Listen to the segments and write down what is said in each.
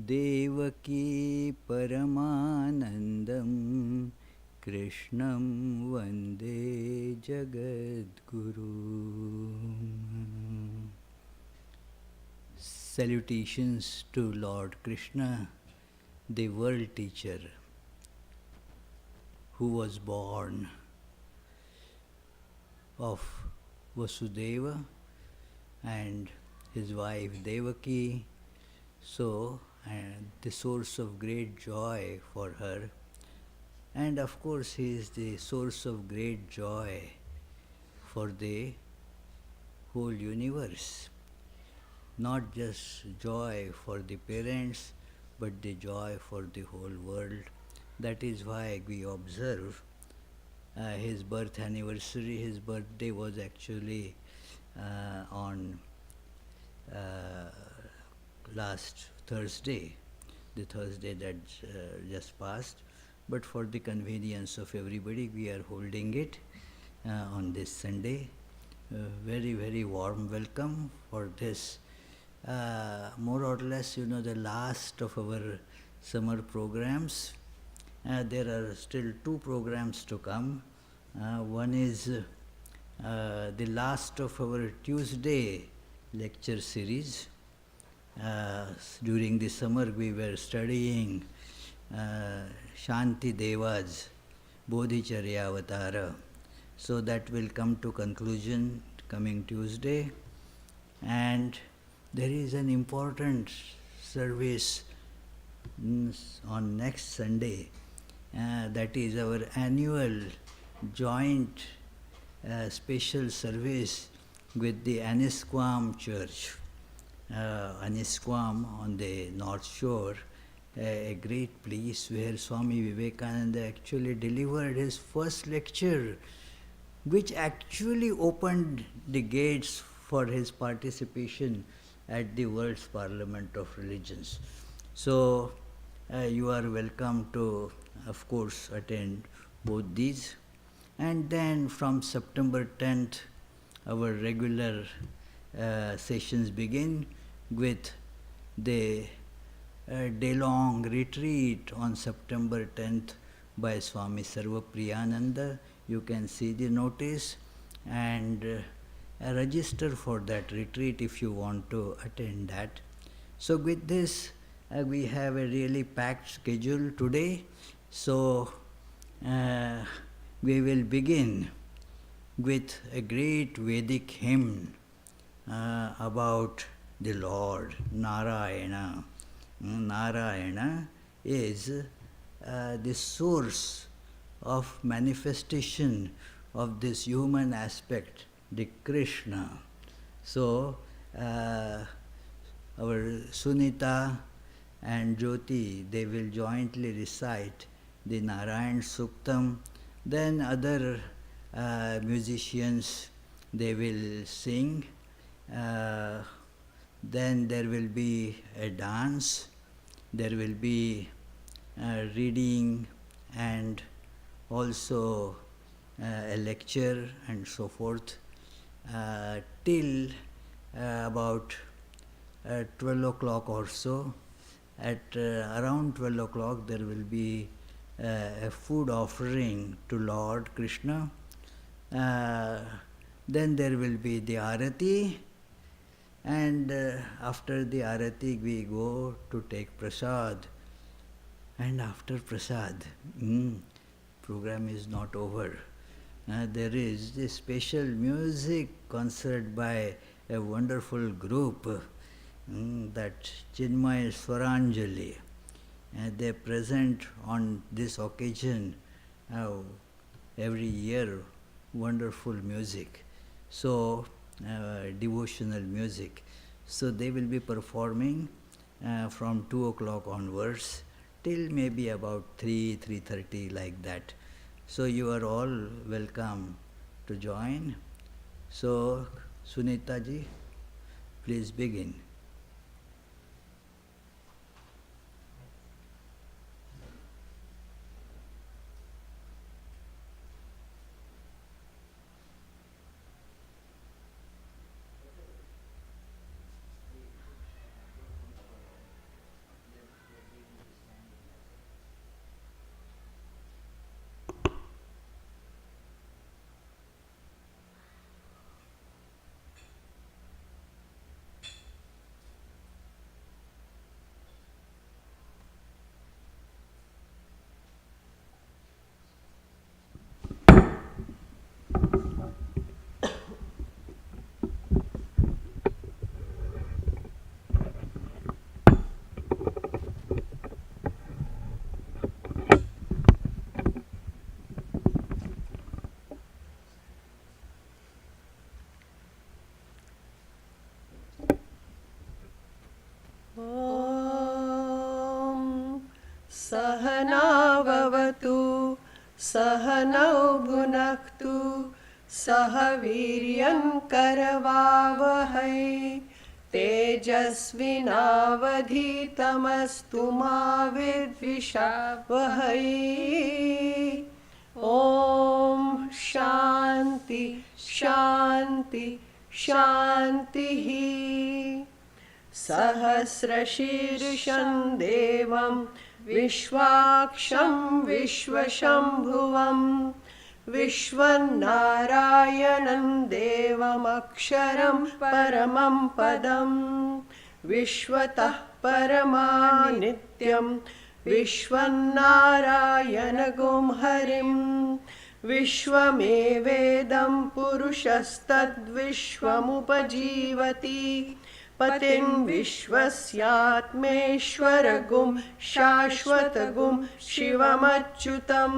Devaki Paramanandam Krishnam Vande Jagadguru. Salutations to Lord Krishna, the world teacher, who was born of Vasudeva and his wife Devaki, so the source of great joy for her. And of course, he is the source of great joy for the whole universe. Not just joy for the parents, but the joy for the whole world. That is why we observe his birth anniversary. His birthday was actually on last Thursday, the Thursday that just passed. But for the convenience of everybody, we are holding it on this Sunday. Very, very warm welcome for this. More or less, the last of our summer programs. There are still 2 programs to come. One is the last of our Tuesday lecture series. During the summer, we were studying Shanti Deva's Bodhicharya Avatara. So that will come to conclusion coming Tuesday. And there is an important service on next Sunday. That is our annual joint special service with the Anisquam Church. Anisquam on the North Shore, a great place where Swami Vivekananda actually delivered his first lecture, which actually opened the gates for his participation at the World's Parliament of Religions. So you are welcome to, of course, attend both these. And then from September 10th, our regular sessions begin with the day-long retreat on September 10th by Swami Sarvapriyananda. You can see the notice and register for that retreat if you want to attend that. So with this, we have a really packed schedule today. So we will begin with a great Vedic hymn about the Lord, Narayana. Narayana is the source of manifestation of this human aspect, the Krishna. So our Sunita and Jyoti, they will jointly recite the Narayan Suktam. Then other musicians, they will sing. Then there will be a dance. There will be reading and also a lecture and so forth till about 12 o'clock or so. At around 12 o'clock there will be a food offering to Lord Krishna. Then there will be the Arati, and after the Arati we go to take Prasad. And after Prasad, program is not over. There is this special music concert by a wonderful group, that Chinmay Swaranjali. They present on this occasion every year wonderful music. So devotional music. So they will be performing from 2 o'clock onwards till maybe about 3:30 like that. So you are all welcome to join. So Sunita ji, please begin. सहनाववतु सहनौ भुनक्तु सह वीर्यङ्करवावहै तेजस्विनावधीतमस्तु मा विद्विषावहै ॐ शान्ति शान्ति शान्तिः सहस्रशीर्षं देवं विश्वाक्षं विश्वशम्भुवं विश्वनारायणं देवमक्षरं परमं पदं विश्वतः परमानित्यं विश्वनारायणगुं हरिं विश्वमेवेदं पुरुषस्तद्विश्वमुपजीवति पतिं विश्वस्यात्मेश्वरगुं शाश्वतगुं शिवमच्युतं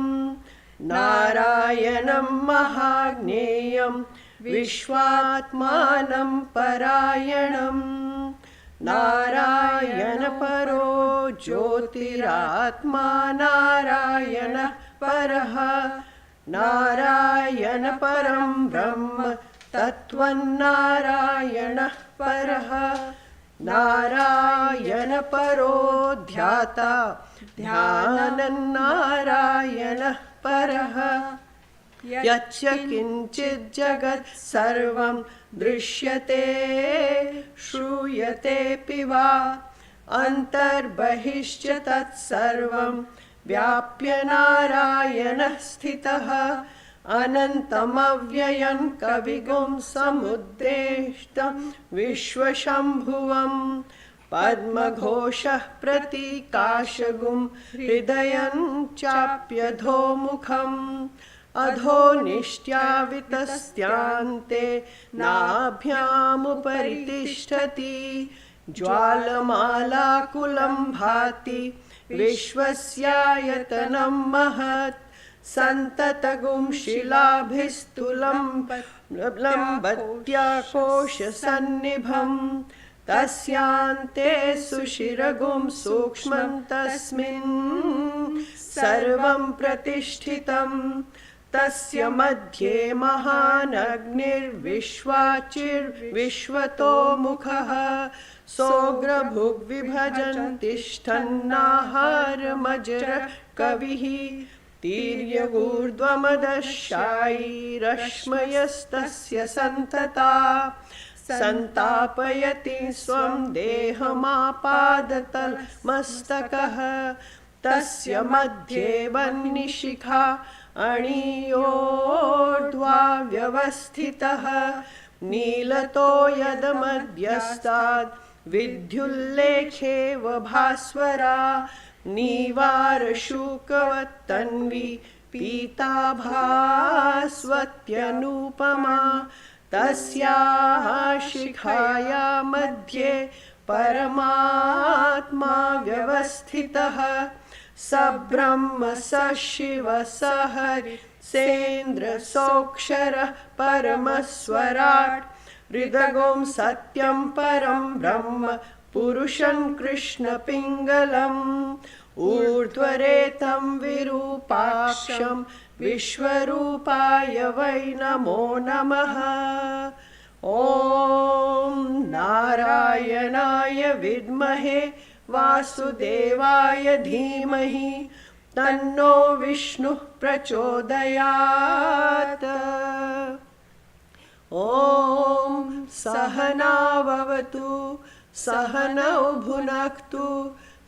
नारायणं महाज्ञेयं विश्वात्मानं परायणं नारायणपरो ज्योतिरात्मा नारायणः परः नारायणपरं ब्रह्म तत्त्वन्नारायणः परः नारायणपरो ध्याता ध्यानन्नारायणः परः यच्च किञ्चित् जगत् सर्वं दृश्यते श्रूयतेऽपि वा अन्तर्बहिश्च तत्सर्वं व्याप्य नारायणः स्थितः अनन्तमव्ययं कविगुं समुद्देष्टं विश्वशम्भुवं पद्मघोषः प्रतीकाशगुं हृदयं चाप्यधोमुखम् अधो निष्ट्यावितस्त्यान्ते नाभ्यामुपरि तिष्ठति ज्वालमालाकुलं भाति विश्वस्यायतनं महत् सन्ततगुं शिलाभिस्तुलम्बत्याकोशसन्निभं तस्यान्ते सुशिरगुं सूक्ष्मं तस्मिन् सर्वं प्रतिष्ठितं तस्य मध्ये महानग्निर्विश्वाचिर्विश्वतोमुखः सोऽग्रभुग्विभजन् तिष्ठन्नाहारमजरः कविः तीर्यगूर्ध्वमदशायीरश्मयस्तस्य सन्तता सन्तापयति स्वं देहमापादतलमस्तकः तस्य मध्ये वह्निशिखा अणियोर्ध्वा व्यवस्थितः नीलतो यदमध्यस्ताद् विद्युल्लेखेव भास्वरा नीवारशूकवत्तन्वी पीताभास्वत्यनुपमा तस्याः शिखाया मध्ये परमात्मा व्यवस्थितः स ब्रह्म स शिव स हरि सेन्द्र सोऽक्षरः परमस्वराट् हृदगुं सत्यं परं ब्रह्म पुरुषं कृष्णपिङ्गलम् ऊर्ध्वरेतं विरूपाक्षं विश्वरूपाय वै नमो नमः ॐ नारायणाय विद्महे वासुदेवाय धीमहि तन्नो विष्णुः प्रचोदयात् ॐ सहनाववतु सहनौ भुनक्तु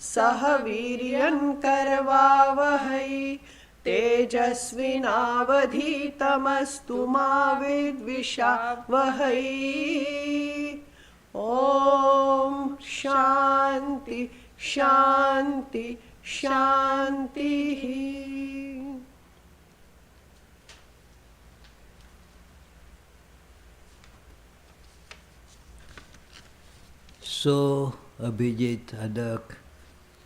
सह वीर्यङ्करवावहै तेजस्विनावधीतमस्तु मा विद्विषावहै ॐ शान्ति शान्ति शान्तिः So Abhijit, Adak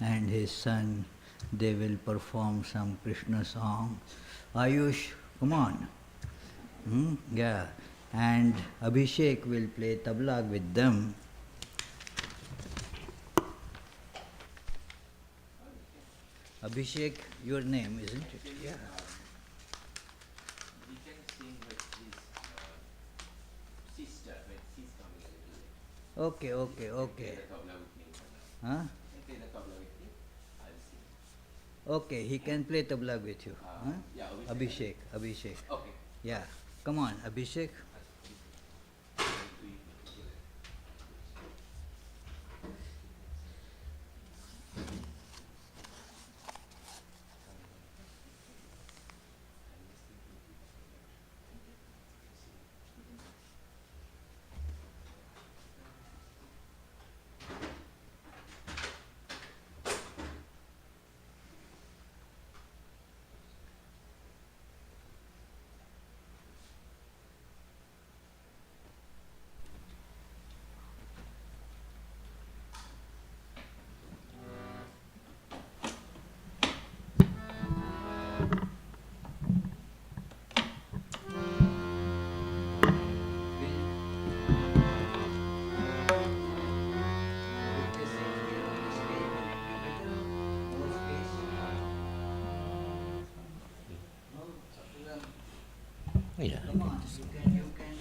and his son, they will perform some Krishna song. Ayush, come on. Yeah. And Abhishek will play tabla with them. Abhishek, your name, isn't it? Yeah. We can sing with his sister when she's coming a little late. Okay, okay, Play okay. the tabla with me for now. Huh? You can play the tabla with me. I'll sing. Okay, he can play tabla with you. Huh? Yeah, Abhishek, Abhishek. Okay. Yeah. Come on, Abhishek. Yeah. Come on, you can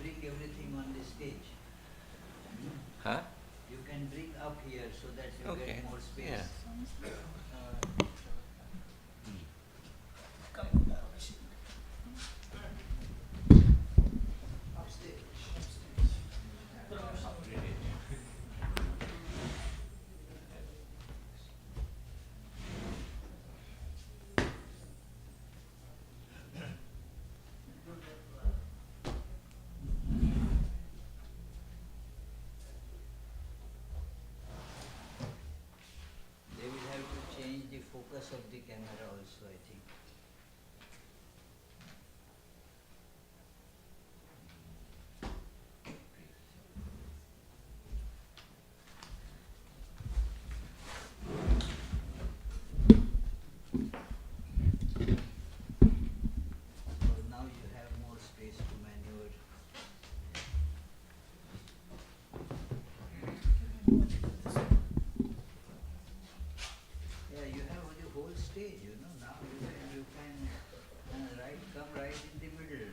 bring everything on the stage. Huh? You can bring up here so that you Okay. get more space. Yeah. They will have to change the focus of the camera also, I think. Because now you have more space to maneuver. Yeah, you have the whole stage, you know. Now you can come right in the middle.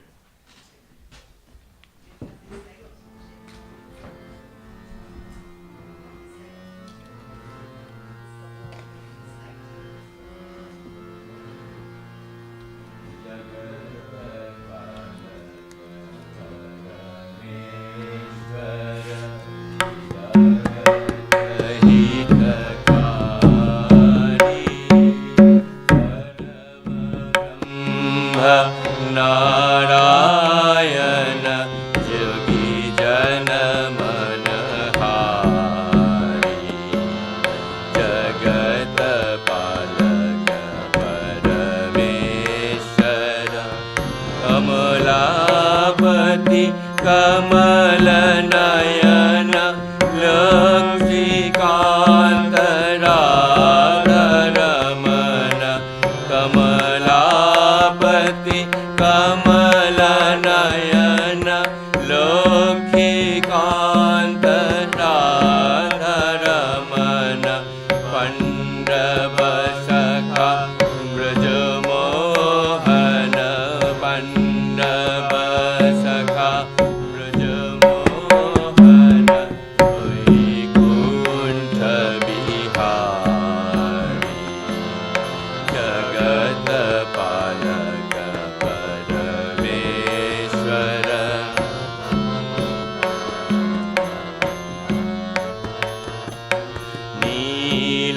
Narayan योगी जन मन हारी जगत पालक परमेश्वर कमलापति कमल नयन लक्ष्मीकांत राधरमण कमलापति कमल नयन लक्ष्मीकांत राधरमण पंडव सखा ब्रजमोहन पंडव सखा ब्रजमोहन वैकुंठ बिहारी जगत पालक परमेश्वर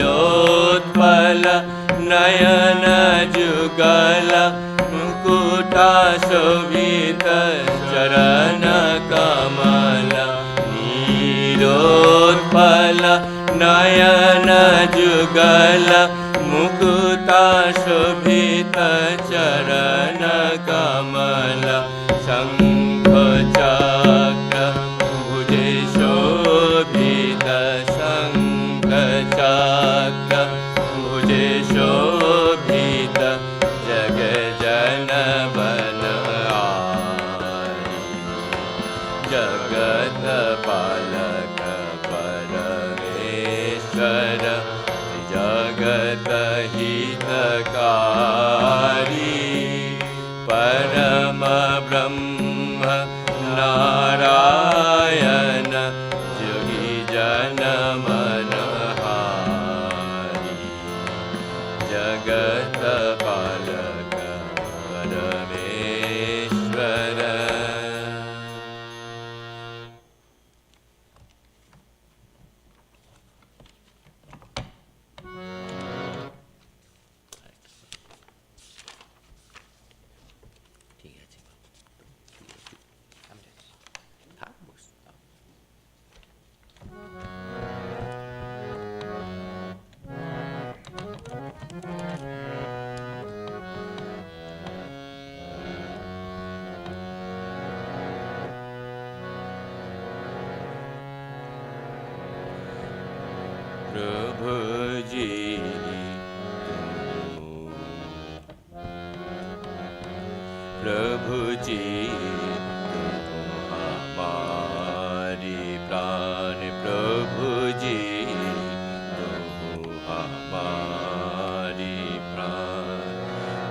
नीलोत्पल नयन जुगल मुकुटा शोभित चरण कमल नीलोत्पल नयन जुगल मुकुटा शोभित चरण कमल शंख चक्र भुजे शोभित शंख चक्र भुजे शोभित जग जन बन आरी जगत पालक परमेश्वर जगत ही प्रभु जी प्रभु जी हमारी प्राण प्रभु जी हमारी प्राण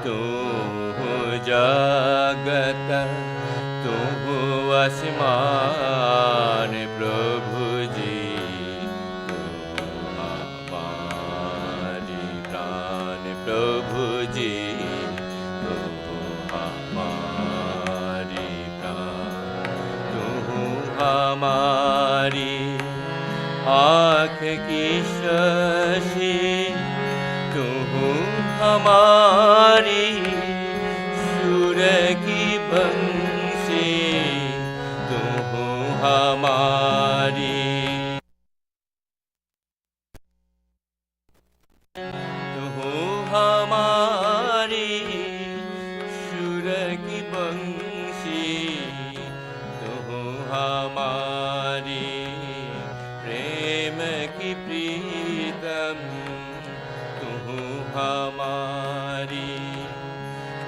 तू जगत तू आसमान प्रभु जी तू हमारी प्राण प्रभु जी तू हमारी प्राण तू हमारी आँख की शशि तू हमारी सुर की बंसी तू हमारी तू हमारी सुर की बंसी तू हमारी प्रेम की प्रीतम तू हमारी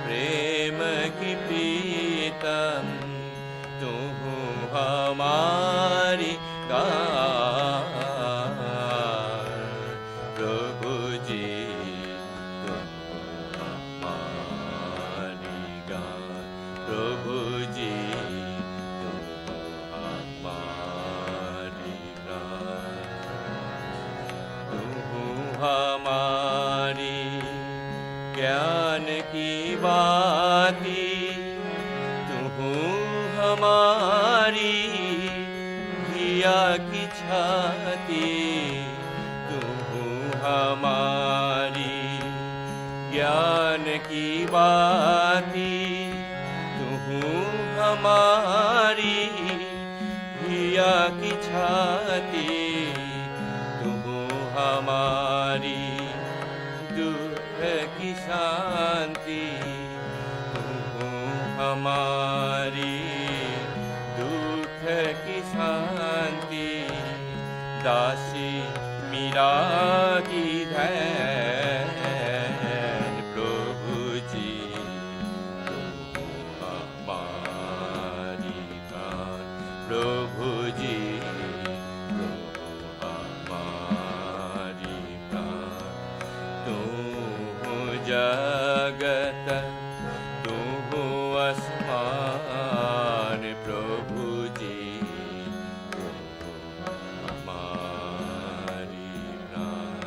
प्रेम की प्रीतम तू हमारी गान प्रभु जी तू हमारी गान प्रभु जी तू हमारी गान तू हमारी ज्ञान की बाती तू हमारी हिया की छाती तू हमारी ज्ञान की बाती तू हमारी हिया की छाती तू हमारी दुख की शांति तू हमारी दुख की शांति दासी मीरा की धैर्य प्रभु जी तू हमारी प्राण प्रभु जी तू हमारी प्राण तू जगत तू आसमान प्रभु जी तू हमारी प्राण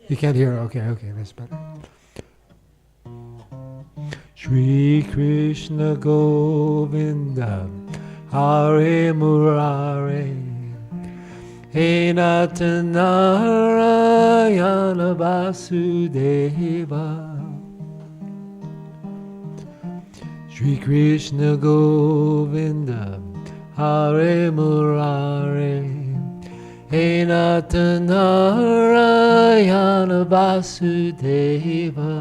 You can't hear? Okay, that's better. Shri Krishna Govinda Hare Murare He Natanarayana Vasudeva Shri Krishna Govinda Hare Murare He Natanarayana Vasudeva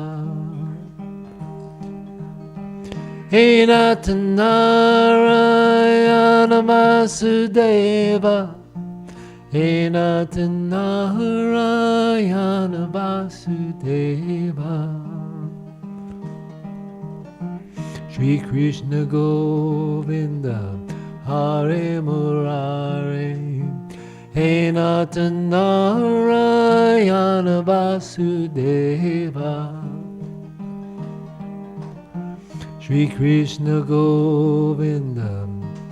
He Natanarayana Vasudeva He Natanarayana Vasudeva Shri Krishna Govinda Hare Murare He Natanarayana Vasudeva Shri Krishna Govinda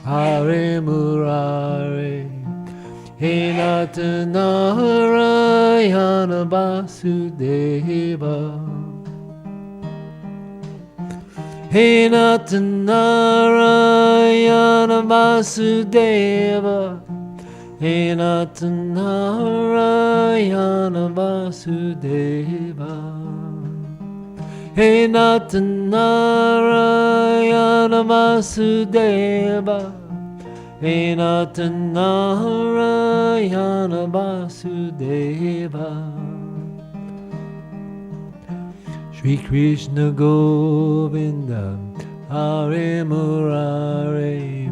Hare Murare He Natanarayana Vasudeva He Natanarayana Vasudeva He Natanarayana Vasudeva He Natanarayana Vasudeva He Natanarayana Vasudeva Shri Krishna Govinda Hare Murare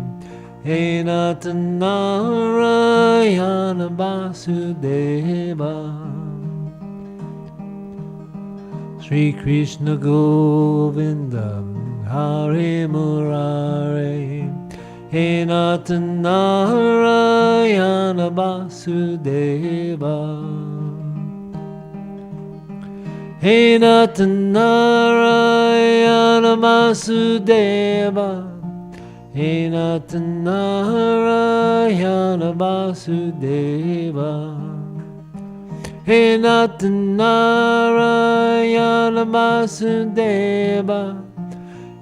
He Natanarayana Vasudeva Shri Krishna Govinda Hare Murare He Natanarayana Vasudeva He Natanarayana Vasudeva He Natanarayana Vasudeva He Natanarayana Vasudeva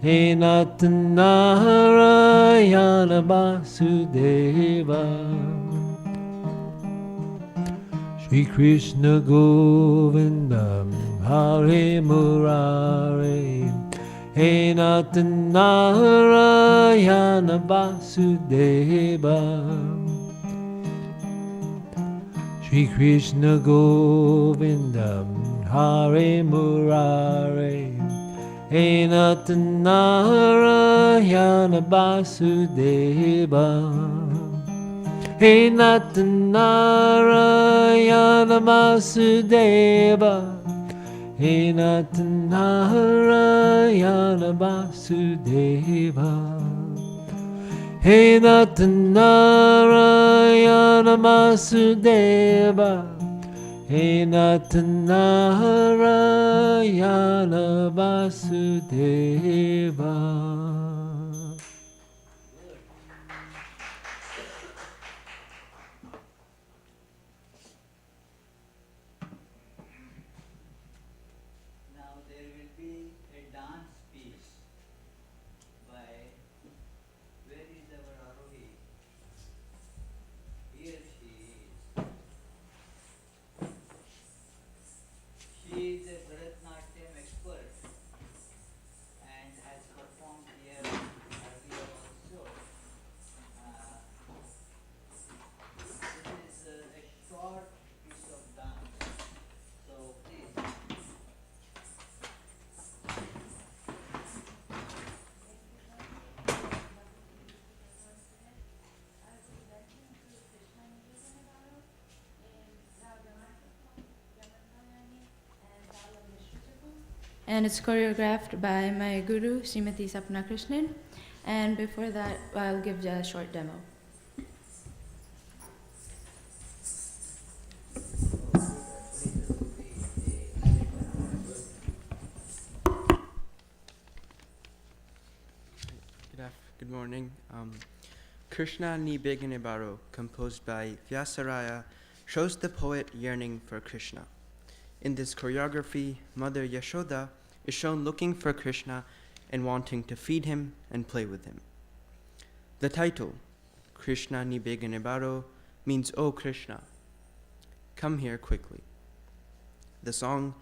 He Natanarayana Vasudeva Shri Krishna Govinda Hare Murare He Natanarayana Vasudeva Shri Krishna Govinda Hare Murare He Natanarayana Vasudeva He Natanarayana Vasudeva He Natanarayana Vasudeva He Natanarayana Vasudeva He Natanarayana Vasudeva Now there will be a dance piece by, where is our Arohi? Here she is. She is a Bharatanatyam expert and has performed here earlier also. This is a short piece of dance. So please. And it's choreographed by my guru, Srimati Sapna Krishnan. And before that, I'll give a short demo. Good morning. Krishna Ni Begane Baro, composed by Vyasaraya, shows the poet yearning for Krishna. In this choreography, Mother Yashoda is shown looking for Krishna and wanting to feed him and play with him. The title, Krishna Ni Begane Baro, means, "O Krishna, come here quickly." The song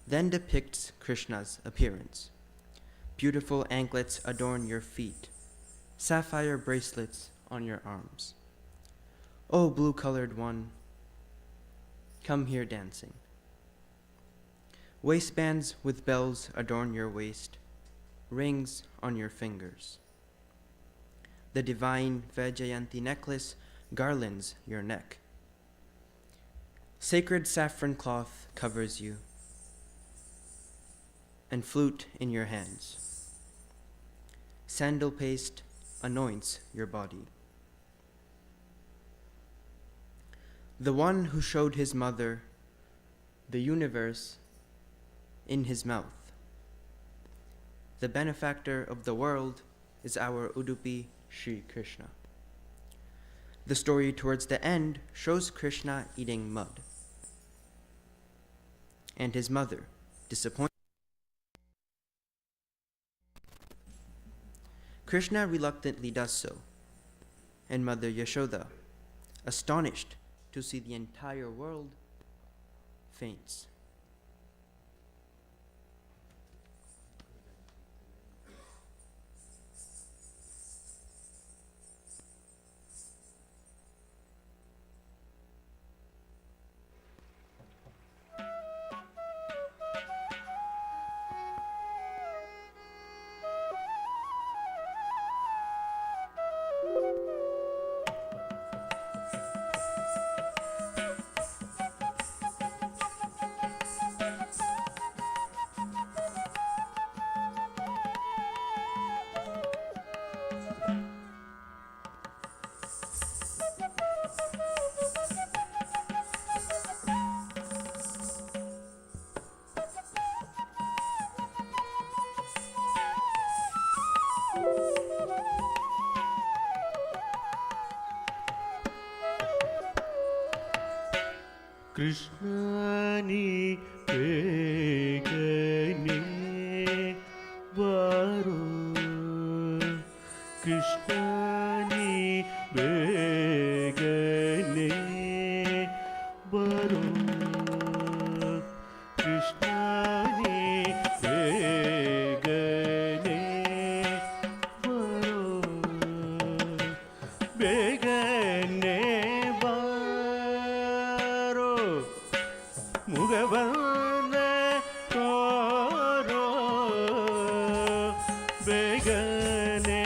then depicts Krishna's appearance. Beautiful anklets adorn your feet, sapphire bracelets on your arms. O blue-colored one, come here dancing. Waistbands with bells adorn your waist, rings on your fingers. The divine Vaijayanti necklace garlands your neck. Sacred saffron cloth covers you, and flute in your hands. Sandal paste anoints your body. The one who showed his mother the universe in his mouth. The benefactor of the world is our Udupi Sri Krishna. The story towards the end shows Krishna eating mud, and his mother disappointed. Krishna reluctantly does so, and Mother Yashoda, astonished to see the entire world, faints. कृष्णानि वेगने वारो कृष्णानि वेगने वारो कृष्णानि वेगने वारो वेगने मुगवन तोरो बेगने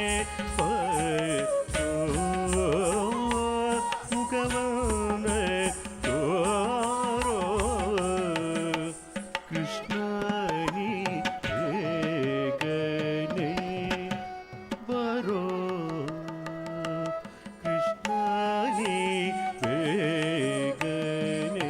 परो मुगवन तोरो कृष्णानि बेगने बरो कृष्णानि बेगने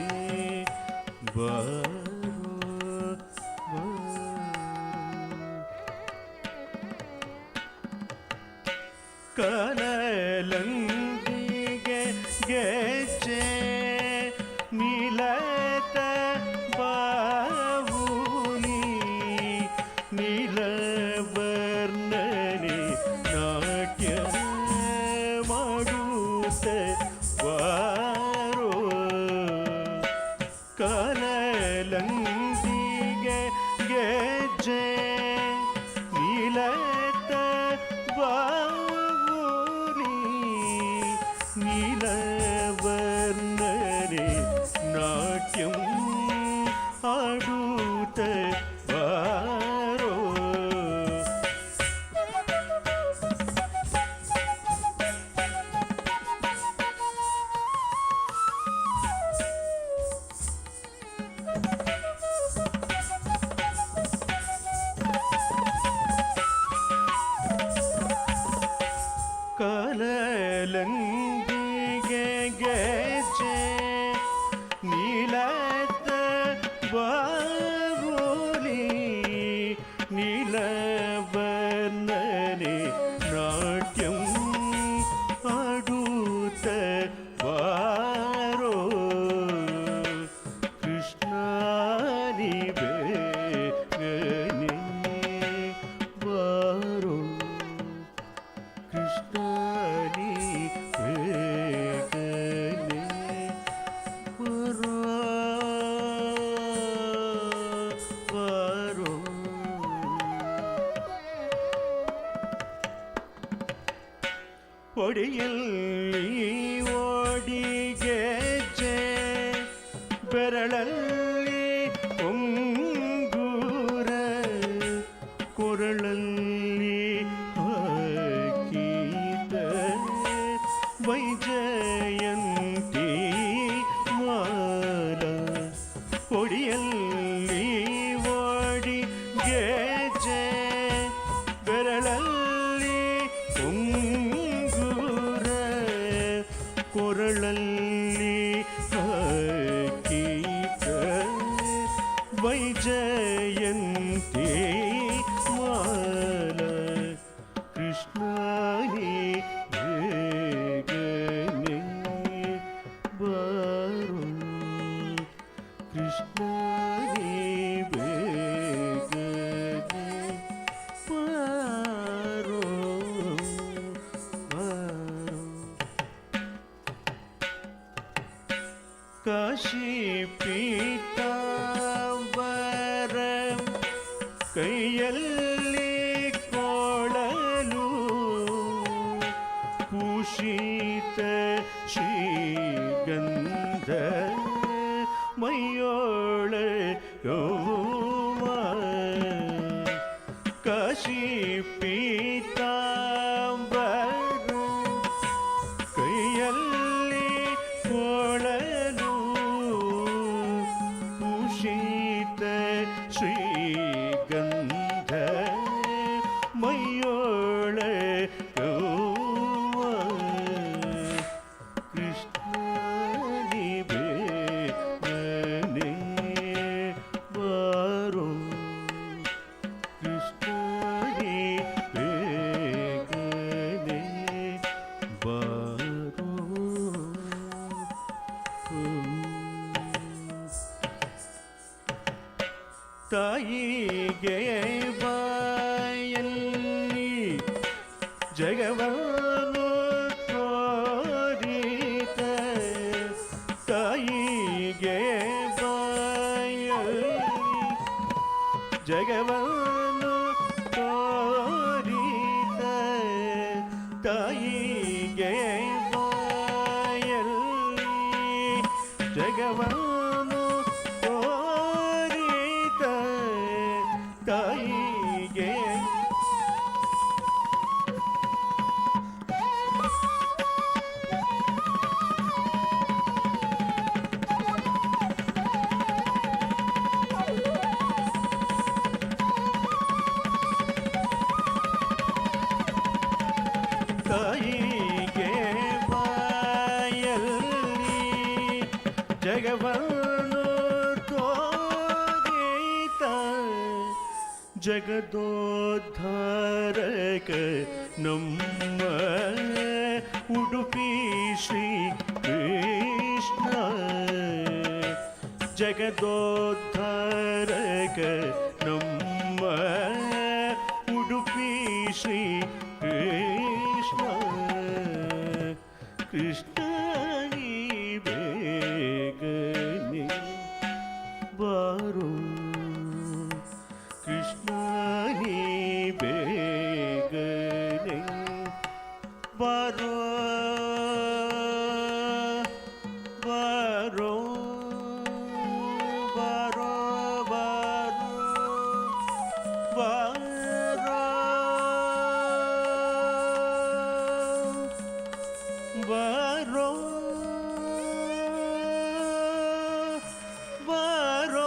ಕನಲಂದಿಗೆ ಗೆಜ್ಜೆ ನೀಲತ ಬಾವುನಿ ನೀಲವರ್ಣನೆ ನಾಟ್ಯ ಮಾಡುತ್ತ ವಾರೋ ಕನಲಂದಿಗೆ ಗೆಜ್ಜೆ ನೀಲತ ಬಾವುನಿ ನೀಲವರ್ಣನೆ ನಾಟ್ಯಂ ಆಡುತ್ತ ಬಾರೋ ಕನಲಂದಿಗೆ ಗೆಜ್ಜೆ ನೀಲತ ಬಾವುಲಿ ನೀಲವರ್ಣನೆ ನಾಟ್ಯಂ ಆಡುತ್ತ ಬಾರೋ ಕೃಷ್ಣಾನಿ ಬೇಗನೆ ಬಾರೋ कृष्णानि वेगने वरो वरो ಒಡಿಯಲ್ಲಿ ಓಡಿಗೆಜ್ಜೆ ಬೆರಳಲ್ಲಿ ಉಂಗುರ ಕೊರಳಲ್ಲಿ ಹಾಕಿದ ವೈಜಯಂತಿ ಮಾಲ ಜಯಂತಿ ಮಾಲ ಕೃಷ್ಣನೇ ಬೇಗನೆ ಬಾರೋ ಕೃಷ್ಣನೇ ಬೇಗನೆ ಬಾರೋ ಬಾರೋ ಕಾಶಿ ಪೀತಾಂಬರ ಕೈಯಲ್ಲಿ ಕೊಳಲು ಕುಶಿತ ಶ್ರೀಗಂಧ ಮೈಯೊಳ ಯೌವ ಕಾಶಿ ಪೀತಾಂಬರ ಕೈಯಲ್ಲಿ ಕೊಳಲು ಕುಶಿತ ಶ್ರೀಗಂಧ ಮೈಯೊಳ ಯೌವ ಕೃಷ್ಣನೇ ಬೇಗನೆ ಬಾರೋ ಕೃಷ್ಣನೇ ಬೇಗನೆ ಬಾರೋ ತಾಯಿಗೆ ಬಾಯಲ್ಲಿ ಜಗವನ್ನು ತೋರಿತ ತಾಯಿಗೆ ಬಾಯಲ್ಲಿ ಜಗವನ್ನು ತೋರಿತ ತಾಯಿಗೆ ಬಾಯಲ್ಲಿ ಜಗವನ್ನು ತೋರಿತ ತಾಯಿಗೆ ತಾಯಿಗೆ ಬಾಯಲ್ಲಿ ಜಗವನ್ನು ತೋರಿತ ಜಗದೋದ್ಧಾರಕ ನಮ್ಮ ಉಡುಪಿ ಶ್ರೀ ಕೃಷ್ಣ ಜಗದೋದ್ಧಾರಕ ನಮ್ಮ ಉಡುಪಿ ಶ್ರೀ ಕೃಷ್ಣ ಕೃಷ್ಣನೇ ಬೇಗನೆ ಬಾರೋ ಕೃಷ್ಣನೇ ಬೇಗನೆ ಬಾರೋ ಬಾರೋ ಬಾರೋ ಬಾರೋ ಬಾರೋ ಬಾರೋ ಬಾರೋ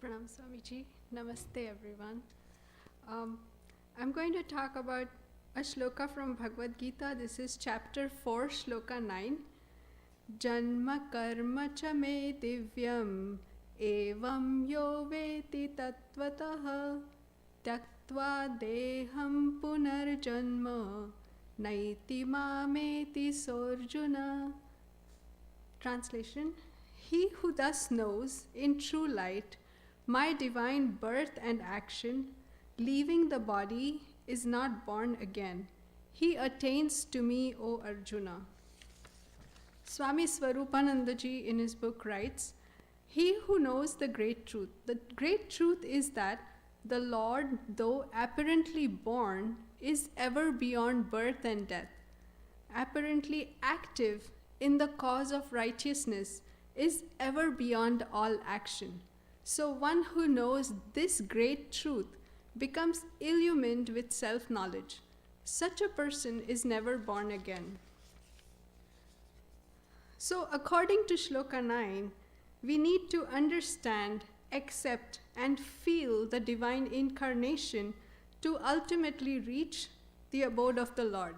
Pranam Swamiji. Namaste, everyone. I'm going to talk about A shloka from Bhagavad Gita. This is chapter 4, shloka 9. Janma karma cha me divyam evam yo veti tatvatah tyaktva deham punarjanma naiti mameti sorjuna. Translation: He who thus knows in true light my divine birth and action, leaving the body, is not born again. He attains to me, O Arjuna. Swami Swarupanandaji in his book writes, he who knows the great truth is that the Lord, though apparently born, is ever beyond birth and death. Apparently active in the cause of righteousness, is ever beyond all action. So one who knows this great truth becomes illumined with self-knowledge. Such a person is never born again. So according to Shloka 9, we need to understand, accept, and feel the divine incarnation to ultimately reach the abode of the Lord.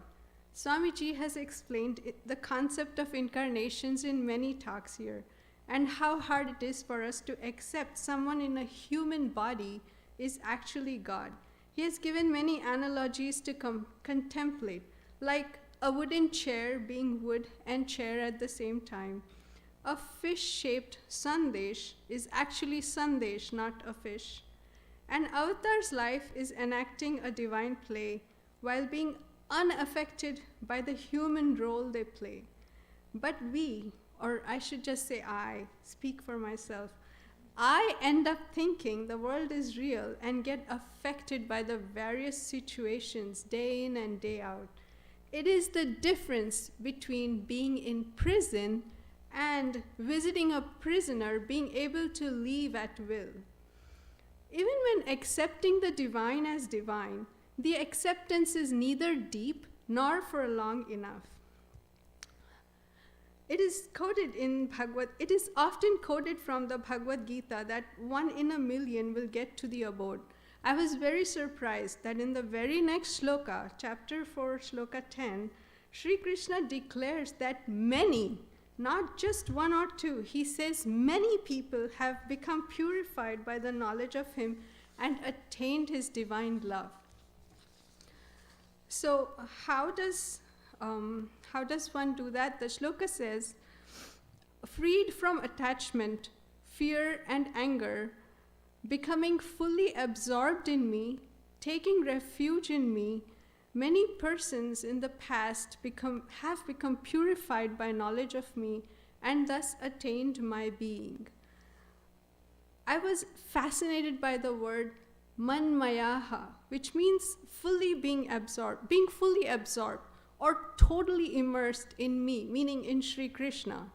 Swamiji has explained the concept of incarnations in many talks here, and how hard it is for us to accept someone in a human body is actually God. He has given many analogies to contemplate, like a wooden chair being wood and chair at the same time. A fish-shaped sandesh is actually sandesh, not a fish. An avatar's life is enacting a divine play while being unaffected by the human role they play. But we, or I should just say I, speak for myself, I end up thinking the world is real and get affected by the various situations day in and day out. It is the difference between being in prison and visiting a prisoner being able to leave at will. Even when accepting the divine as divine, the acceptance is neither deep nor for long enough. It is often quoted from the Bhagavad Gita that 1 in a million will get to the abode. I was very surprised that in the very next shloka, chapter 4, shloka 10, Sri Krishna declares that many, not just one or two, he says many people have become purified by the knowledge of him and attained his divine love. So how does one do that? The shloka says, freed from attachment, fear, and anger, becoming fully absorbed in me, taking refuge in me, many persons in the past have become purified by knowledge of me and thus attained my being. I was fascinated by the word manmayaha, which means being fully absorbed or totally immersed in me, meaning in Sri Krishna.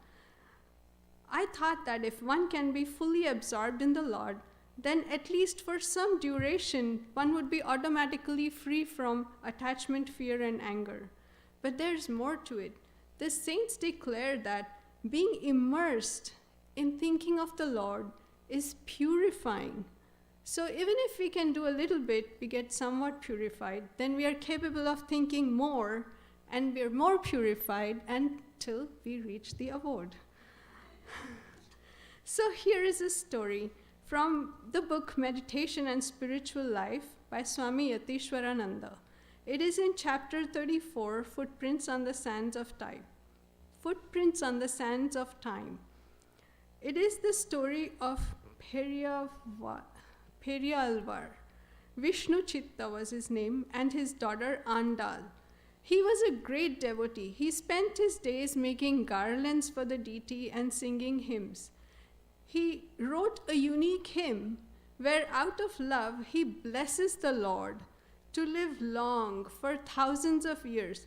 I thought that if one can be fully absorbed in the Lord, then at least for some duration, one would be automatically free from attachment, fear, and anger. But there's more to it. The saints declare that being immersed in thinking of the Lord is purifying. So even if we can do a little bit, we get somewhat purified, then we are capable of thinking more, and we are more purified until we reach the abode. So here is a story from the book Meditation and Spiritual Life by Swami Yatishwarananda. It is in chapter 34, Footprints on the Sands of Time. Footprints on the Sands of Time. It is the story of Periyalvar. Vishnu Chitta was his name, and his daughter Andal. He was a great devotee. He spent his days making garlands for the deity and singing hymns. He wrote a unique hymn where out of love he blesses the Lord to live long for thousands of years,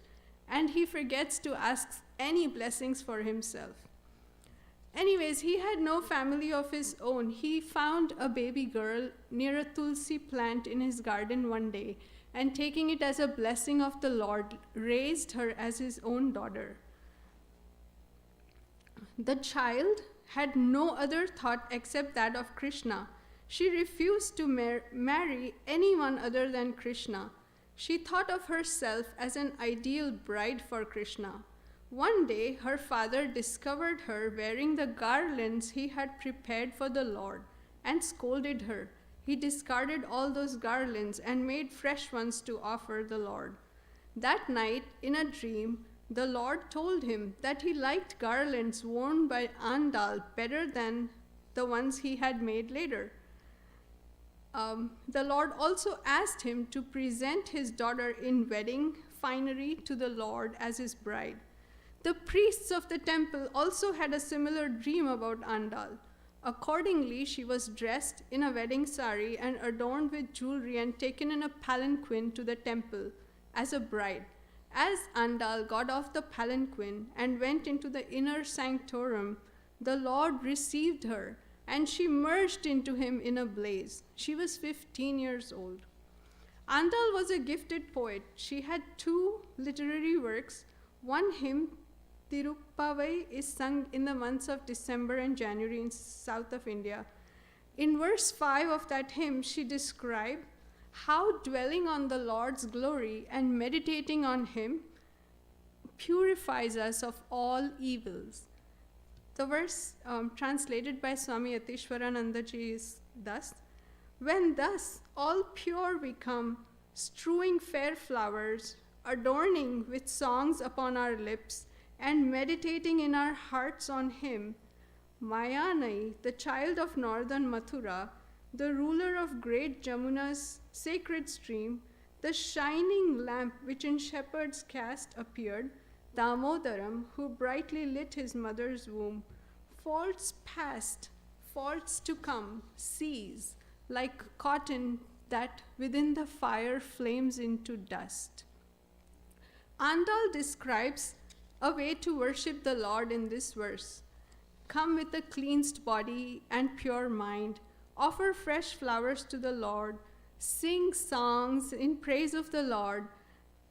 and he forgets to ask any blessings for himself. Anyways, he had no family of his own. He found a baby girl near a tulsi plant in his garden one day, and taking it as a blessing of the Lord, raised her as his own daughter. The child had no other thought except that of Krishna. She refused to marry anyone other than Krishna. She thought of herself as an ideal bride for Krishna. One day, her father discovered her wearing the garlands he had prepared for the Lord and scolded her. He discarded all those garlands and made fresh ones to offer the Lord. That night, in a dream, the Lord told him that he liked garlands worn by Andal better than the ones he had made later. The Lord also asked him to present his daughter in wedding finery to the Lord as his bride. The priests of the temple also had a similar dream about Andal. Accordingly, she was dressed in a wedding sari and adorned with jewelry and taken in a palanquin to the temple as a bride. As Andal got off the palanquin and went into the inner sanctorum, the Lord received her, and she merged into him in a blaze. She was 15 years old. Andal was a gifted poet. She had 2 literary works. One hymn, Tiruppavai, is sung in the months of December and January in south of India. In verse 5 of that hymn, she described how dwelling on the Lord's glory and meditating on him purifies us of all evils. The verse translated by Swami Yatishwaranandaji is thus: when thus all pure we come, strewing fair flowers, adorning with songs upon our lips, and meditating in our hearts on him, Mayanai, the child of northern Mathura, the ruler of great Jamuna's sacred stream, the shining lamp which in shepherd's caste appeared, Damodaram, who brightly lit his mother's womb, faults past, faults to come, cease, like cotton that within the fire flames into dust. Andal describes a way to worship the Lord in this verse. Come with a cleansed body and pure mind, offer fresh flowers to the Lord, sing songs in praise of the Lord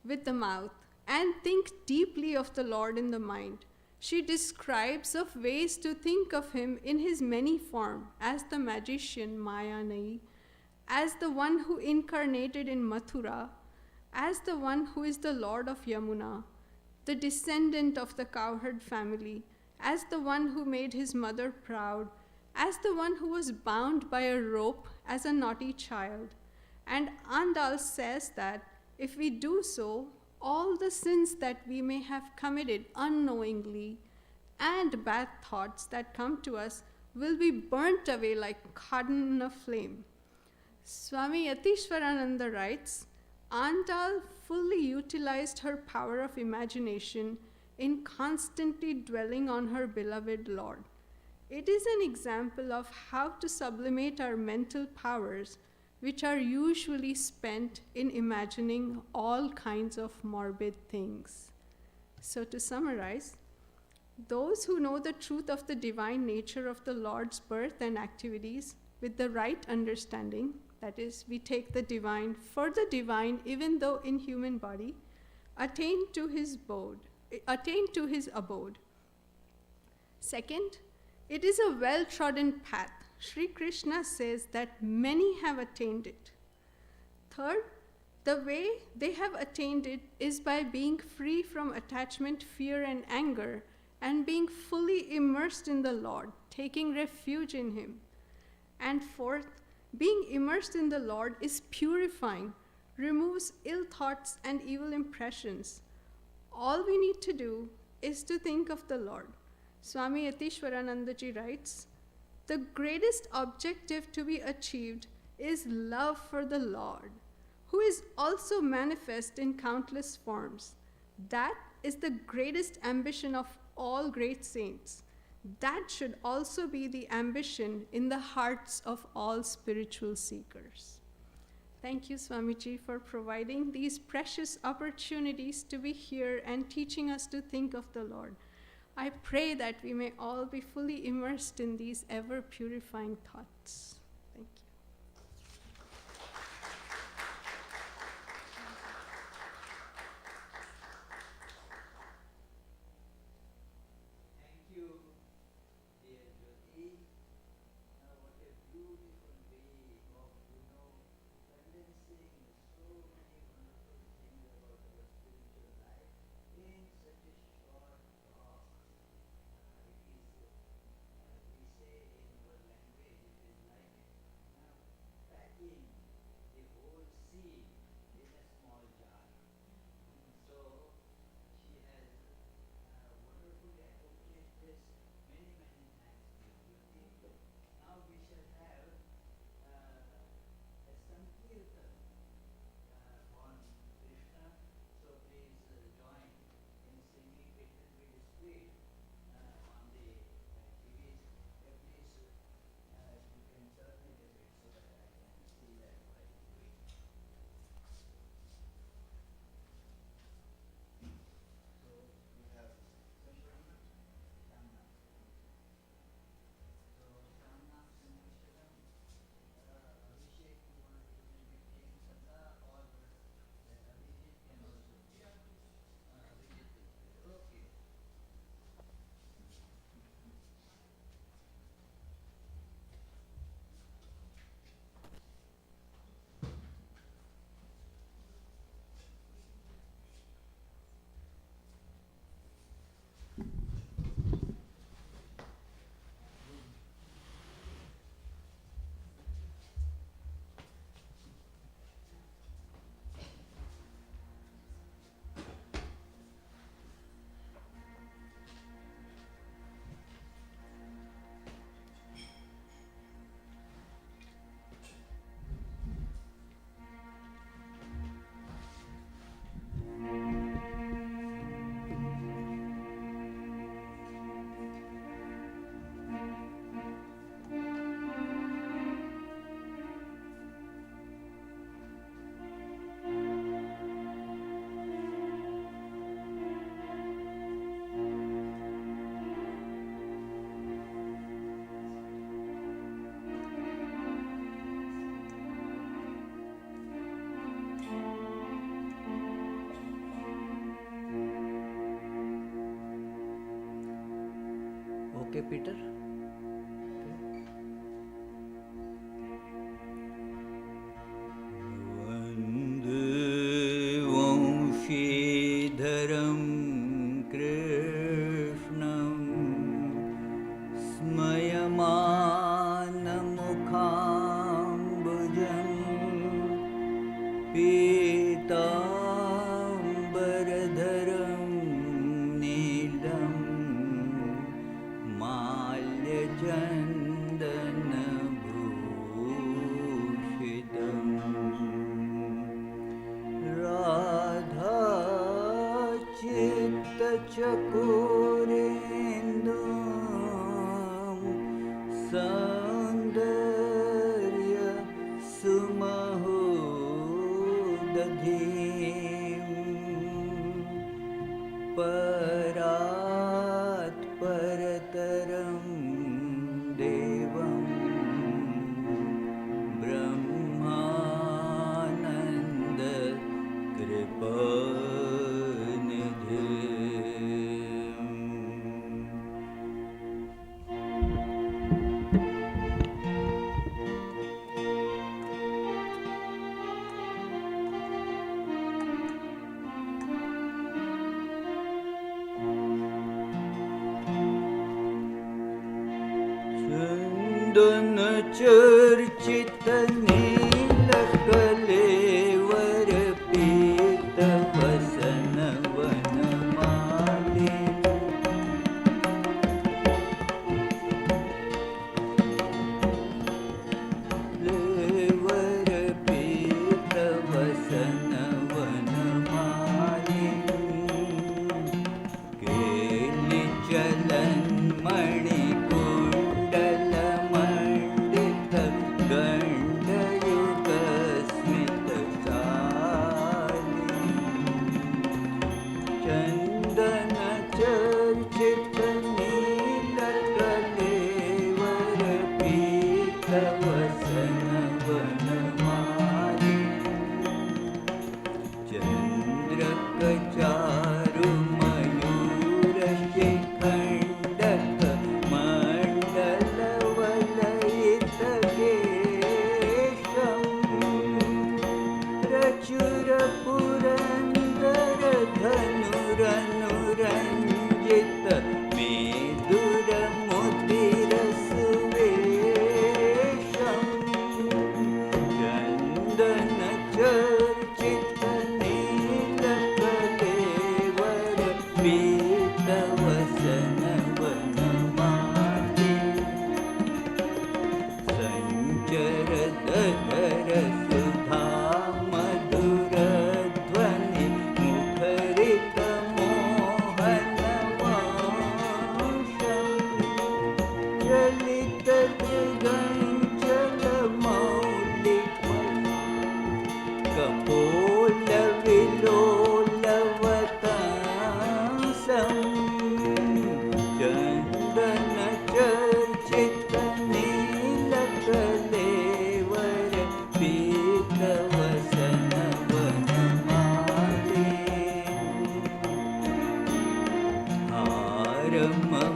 with the mouth, and think deeply of the Lord in the mind. She describes of ways to think of him in his many forms, as the magician Mayanai, as the one who incarnated in Mathura, as the one who is the Lord of Yamuna, the descendant of the cowherd family, as the one who made his mother proud, as the one who was bound by a rope as a naughty child. And Andal says that if we do so, all the sins that we may have committed unknowingly and bad thoughts that come to us will be burnt away like cotton in a flame. Swami Yatishwarananda writes, Andal fully utilized her power of imagination in constantly dwelling on her beloved Lord. It is an example of how to sublimate our mental powers, which are usually spent in imagining all kinds of morbid things. So to summarize, those who know the truth of the divine nature of the Lord's birth and activities with the right understanding, that is, we take the divine for the divine even though in human body, attain to his abode. Second, it is a well-trodden path. Sri Krishna says that many have attained it. Third, the way they have attained it is by being free from attachment, fear, and anger, and being fully immersed in the Lord, taking refuge in him. And fourth, being immersed in the Lord is purifying, removes ill thoughts and evil impressions. All we need to do is to think of the Lord. Swami Yatishwaranandaji writes, the greatest objective to be achieved is love for the Lord, who is also manifest in countless forms. That is the greatest ambition of all great saints. That should also be the ambition in the hearts of all spiritual seekers. Thank you, Swamiji, for providing these precious opportunities to be here and teaching us to think of the Lord. I pray that we may all be fully immersed in these ever-purifying thoughts. Thank you. Thank you, dear Jyoti. What a beautiful way of, condensing so many wonderful Okay, Peter? Vande Vanshidharam Krishnam Smayamanamukhambujam Pitambaradharam Neelam Malyajandanabhushitam Radha Chitta Chakurendam Saundarya Sumahodadhim Parat Parataram Devam Brahmananda Kripanidhim. चंदन चर्चित नीलकलेवर पीत वसन वनमाली लेवर पीत वसन वनमाली केली चलन मणि कुंडल मंडित गंडयुग स्मित चाली चंदन चर्चित नीलकलेवर पीत वसन वनमाली चंद्रक चारु मयूर शिखंडक मंडल वलयित केशम प्रचुर पुरंदर धनुरनुरंजित मेदुर मोतिर सुवेशम चंदन चर्चित नीलकलेवर पीत वसन वनमाली संचरदधर सुधा मधुर ध्वनि मुखरित मोहन वांशम चलित दिगंचल मौलिक कपोल विलोलवतांसं चंदन चर्चित नीलकलेवर पीत वसन वनमाली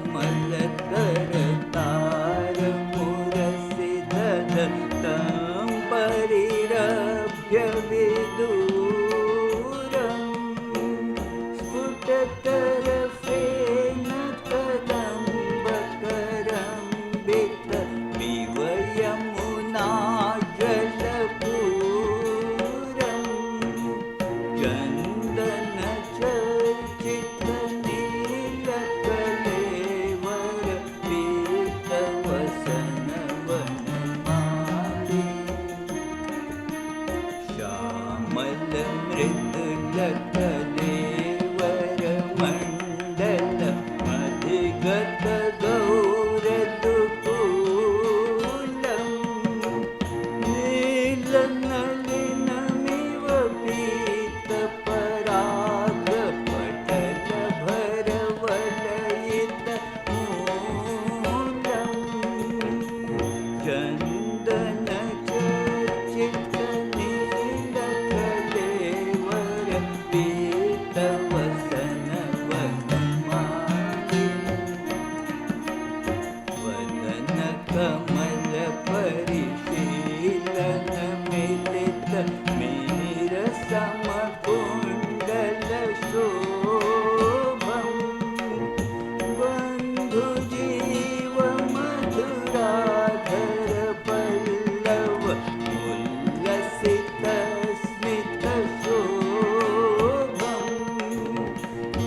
हारममलतर तार मुरसिदध तं परिरभ्य विदूरम् स्फुटतरफेन कदम्बकरम्बित मिव यमुनाजलपूरम् चन्दन चर्चित नीलकलेवर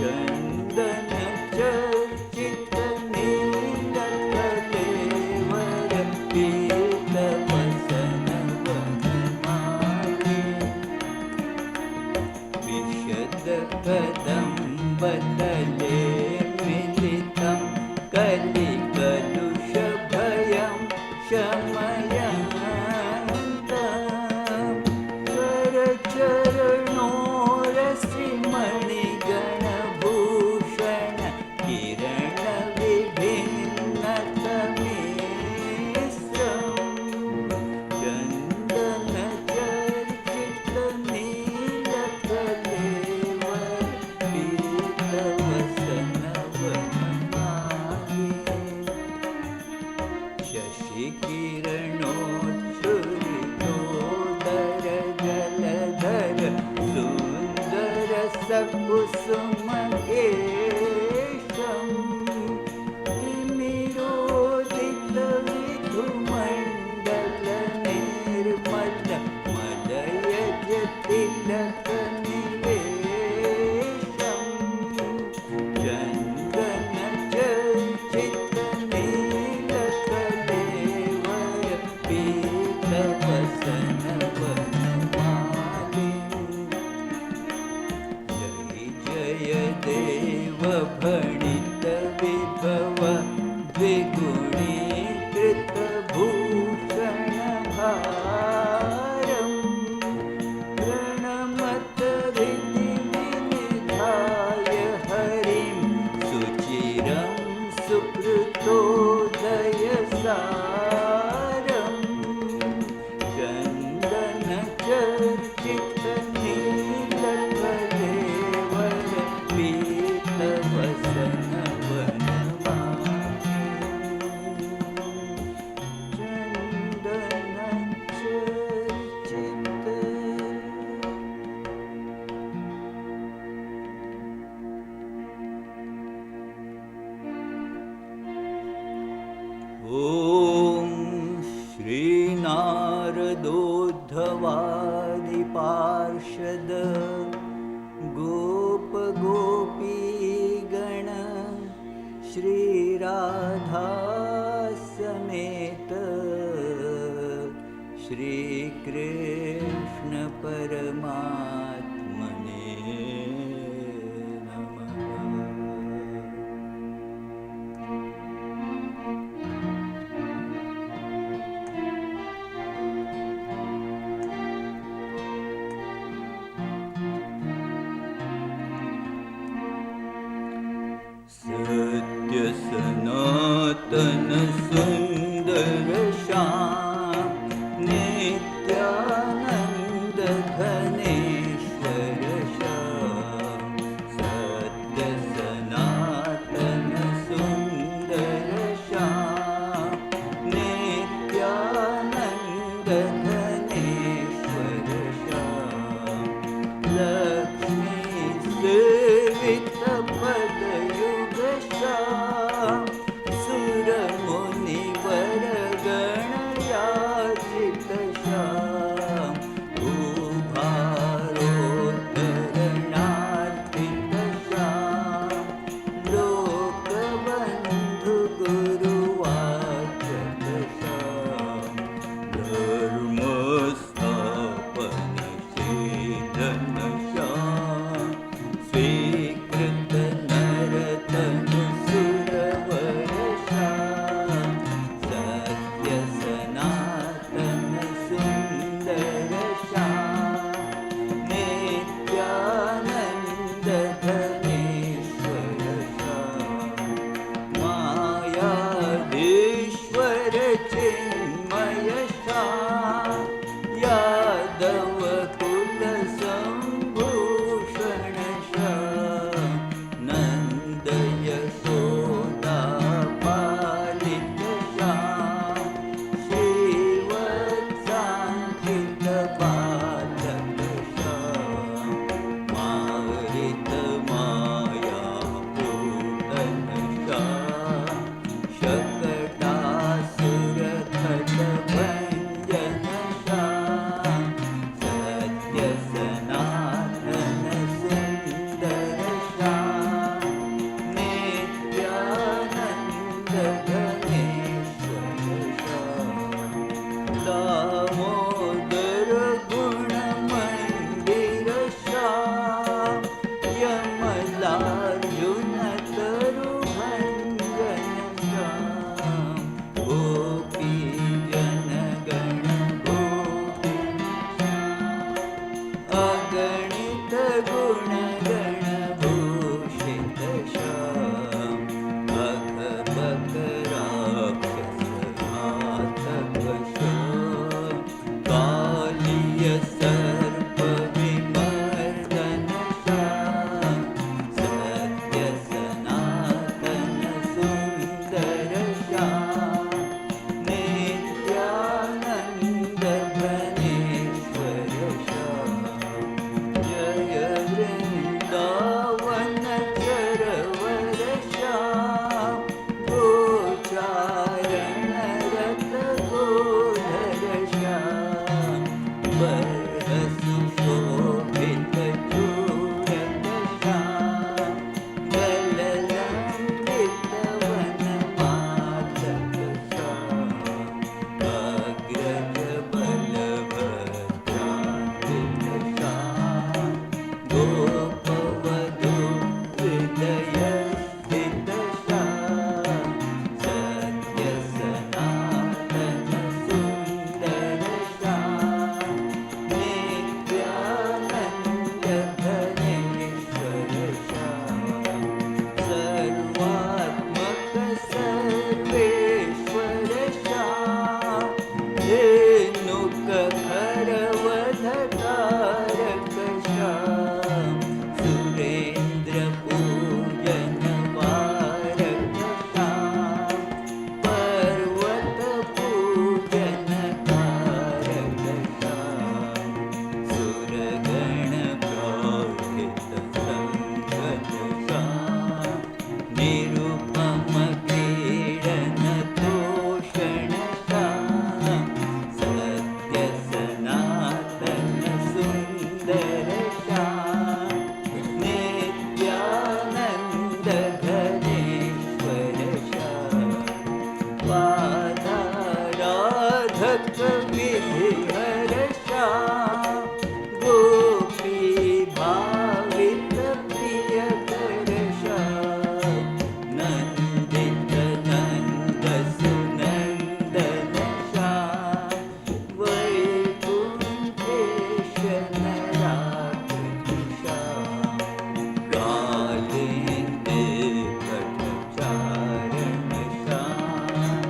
चन्दन चर्चित नीलकलेवर पीतवसन वनमाली विशद कदम्बतले मिलितं कलिकलुषभयं शमयन्तम् करचरणोरसिमणिगणभूषण किरणविभिन्नतमिश्रम् चन्दनचर्चितनीलकलेवर पीतवसनवनमाली शशिकिरणोच्छुरितोदर जलधर सुन्दर सकुसुमकेशम् तिमिरोदित विधुमण्डल निर्मल मलयज तिलक निवेशम् चन्दन चर्चित नीलकलेवर पीतवसन वनमाली जय जय देव भणित विभव द्विगुणीकृत भूषण भारम् प्रणमत हृदि विनिधाय हरिं सुचिरं सुकृतोदय सारम् चन्दन चर्चित नीलकलेवर पीतवसन वनमाली चन्दन चर्चित ॐ श्रीनारदोद्धवादिपार्षद गोपगोपीगण श्रीराधा समेत श्रीकृष्ण परमात्मने नमः। सत्य सनातन सुंदर श्याम नित्यानंद घनेश्वर श्याम सत्य सनातन सुंदर श्याम नित्यानंद घनेश्वर श्याम लक्ष्मी सेवित पदयुग श्याम सुर मुनिवर गणयाचित श्याम उभारोद्धरणार्थित श्याम लोकबंधु गुरुवाचक श्याम धर्मस्थापन शीलन श्याम स्वीकृत निरुपम क्रीडन तोषण श्याम सत्य सनातन सुंदर श्याम नित्यानंद घनेश्वर श्याम वादाराधक विधिहर श्याम गोपी भावित प्रियकर श्याम नंदित नंद सुनंदन श्याम वैकुंठेश नराकृत श्याम कालिंद कटचारण श्याम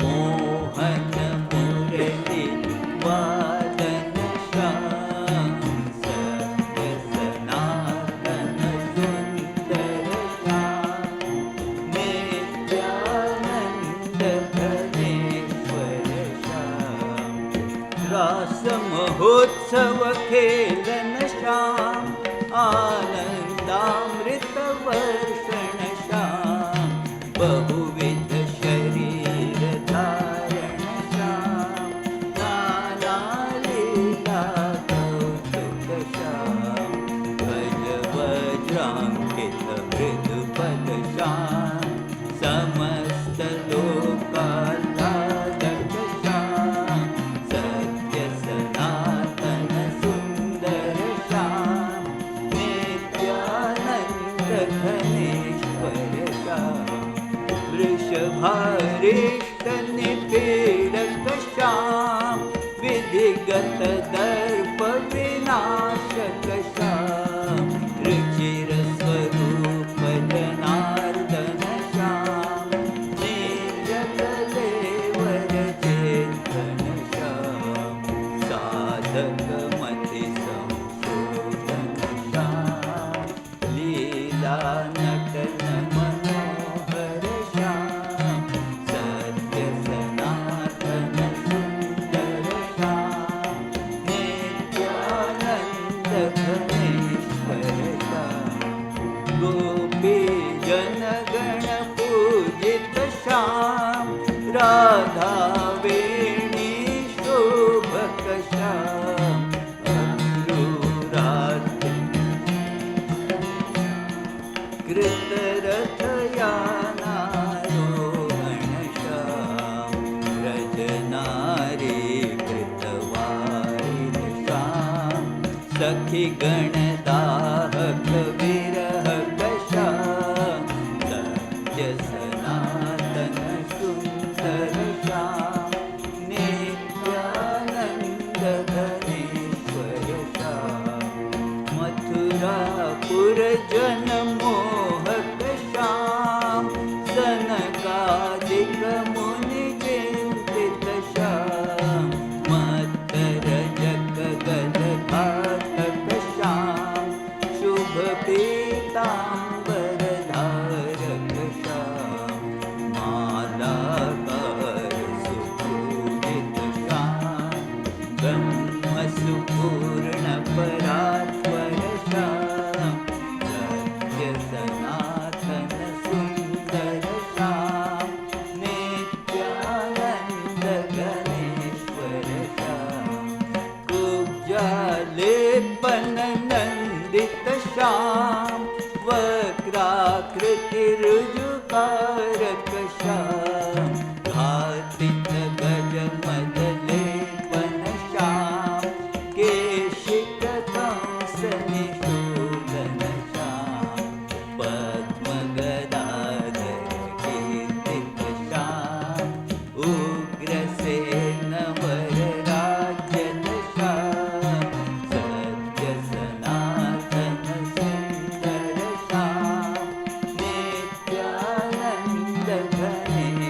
मोहन मुरली वादन श्याम सत्य सनातन सुंदर श्याम नित्यानंद घनेश्वर श्याम रास महोत्सव खेलन श्याम आनंदामृत वर्षण श्याम बहुविध शरीर धारण श्याम नाना लीला कौतुक श्याम भज वज्रांकित मृदुपद श्याम समस्त लोकाधारक श्याम सत्य सनातन सुंदर श्याम नित्यानंद घनेश्वर श्याम वृषभारिष्ट निपीडक श्याम विधिगत दर्प विनाशक श्याम रुचिर स्वरूप जनार्दन श्याम नीरजलेवर चेतन श्याम साधक मति संशोधन श्याम लीला नटन मनोहर श्याम सत्य सनातन सुंदर श्याम नित्यानंद घनेश्वर श्याम गोपी जनगण पूजित श्याम राधा वेणी शोभक श्याम अनुराग कृतरथ यानारोहण श्याम रजनारी कृतवारिध श्याम सखी गणदाहक विरहक श्याम सत्य सनातन सुंदर श्याम नित्यानंद घनेश्वर श्याम मथुरापुर जन मोहक श्याम सनकादिक मुनि चिंतित श्याम मत्तरजक गदघातक श्याम शुभ पीतांबर धारक श्याम मालाकार सुपूजित श्याम ब्रह्म सुपूर्ण परात्पर श्याम सत्य सनातन सुंदर श्याम नित्यानंद घनेश्वर श्याम कुब्जालेपन नंदित श्याम वक्राकृति रुजुकारक श्याम घातित गज मदलेपन श्याम केशिक कंस निशूदन श्याम पद्म गदाधर कीर्तित श्याम उग्रसेन वरराज्यत श्याम सत्य सनातन सुंदर श्याम नित्यानंद घनेश्वर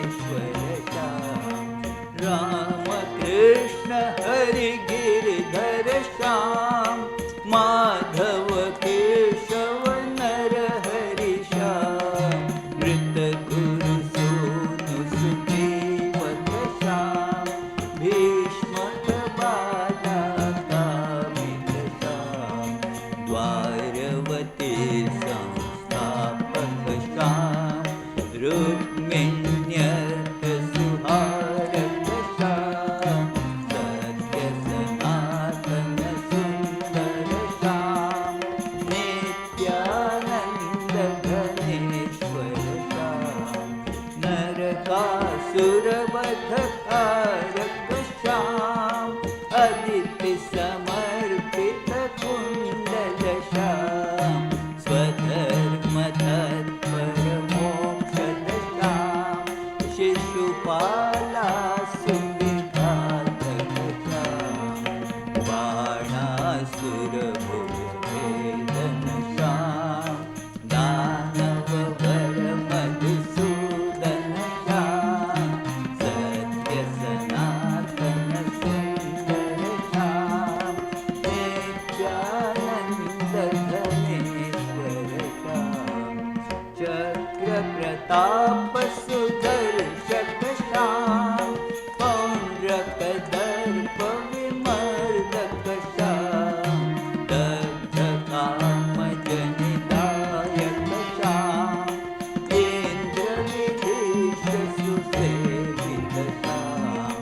रुक्मिण्यर्थ सुहारकशा सत्य सनातन सुन्दर श्याम नित्यानन्द घनेश्वर श्याम नरकासुरवधकारक श्याम अदिति समर्पित कुण्डल श्याम स्वधर्म तत्पर मोक्षद श्याम शिशुपाला सुविघातक श्याम बाणासुर भुजभेदन श्याम दानव वर मधुसूदन श्याम सत्य सनातन सुन्दर श्याम नित्यानन्द घनेश्वर श्याम चक्र प्रताप सुदर्शक श्याम पौण्ड्रक दर्प विमर्दक श्याम दग्ध काम जनिदायक श्याम इन्द्र विभीष सुसेवित श्याम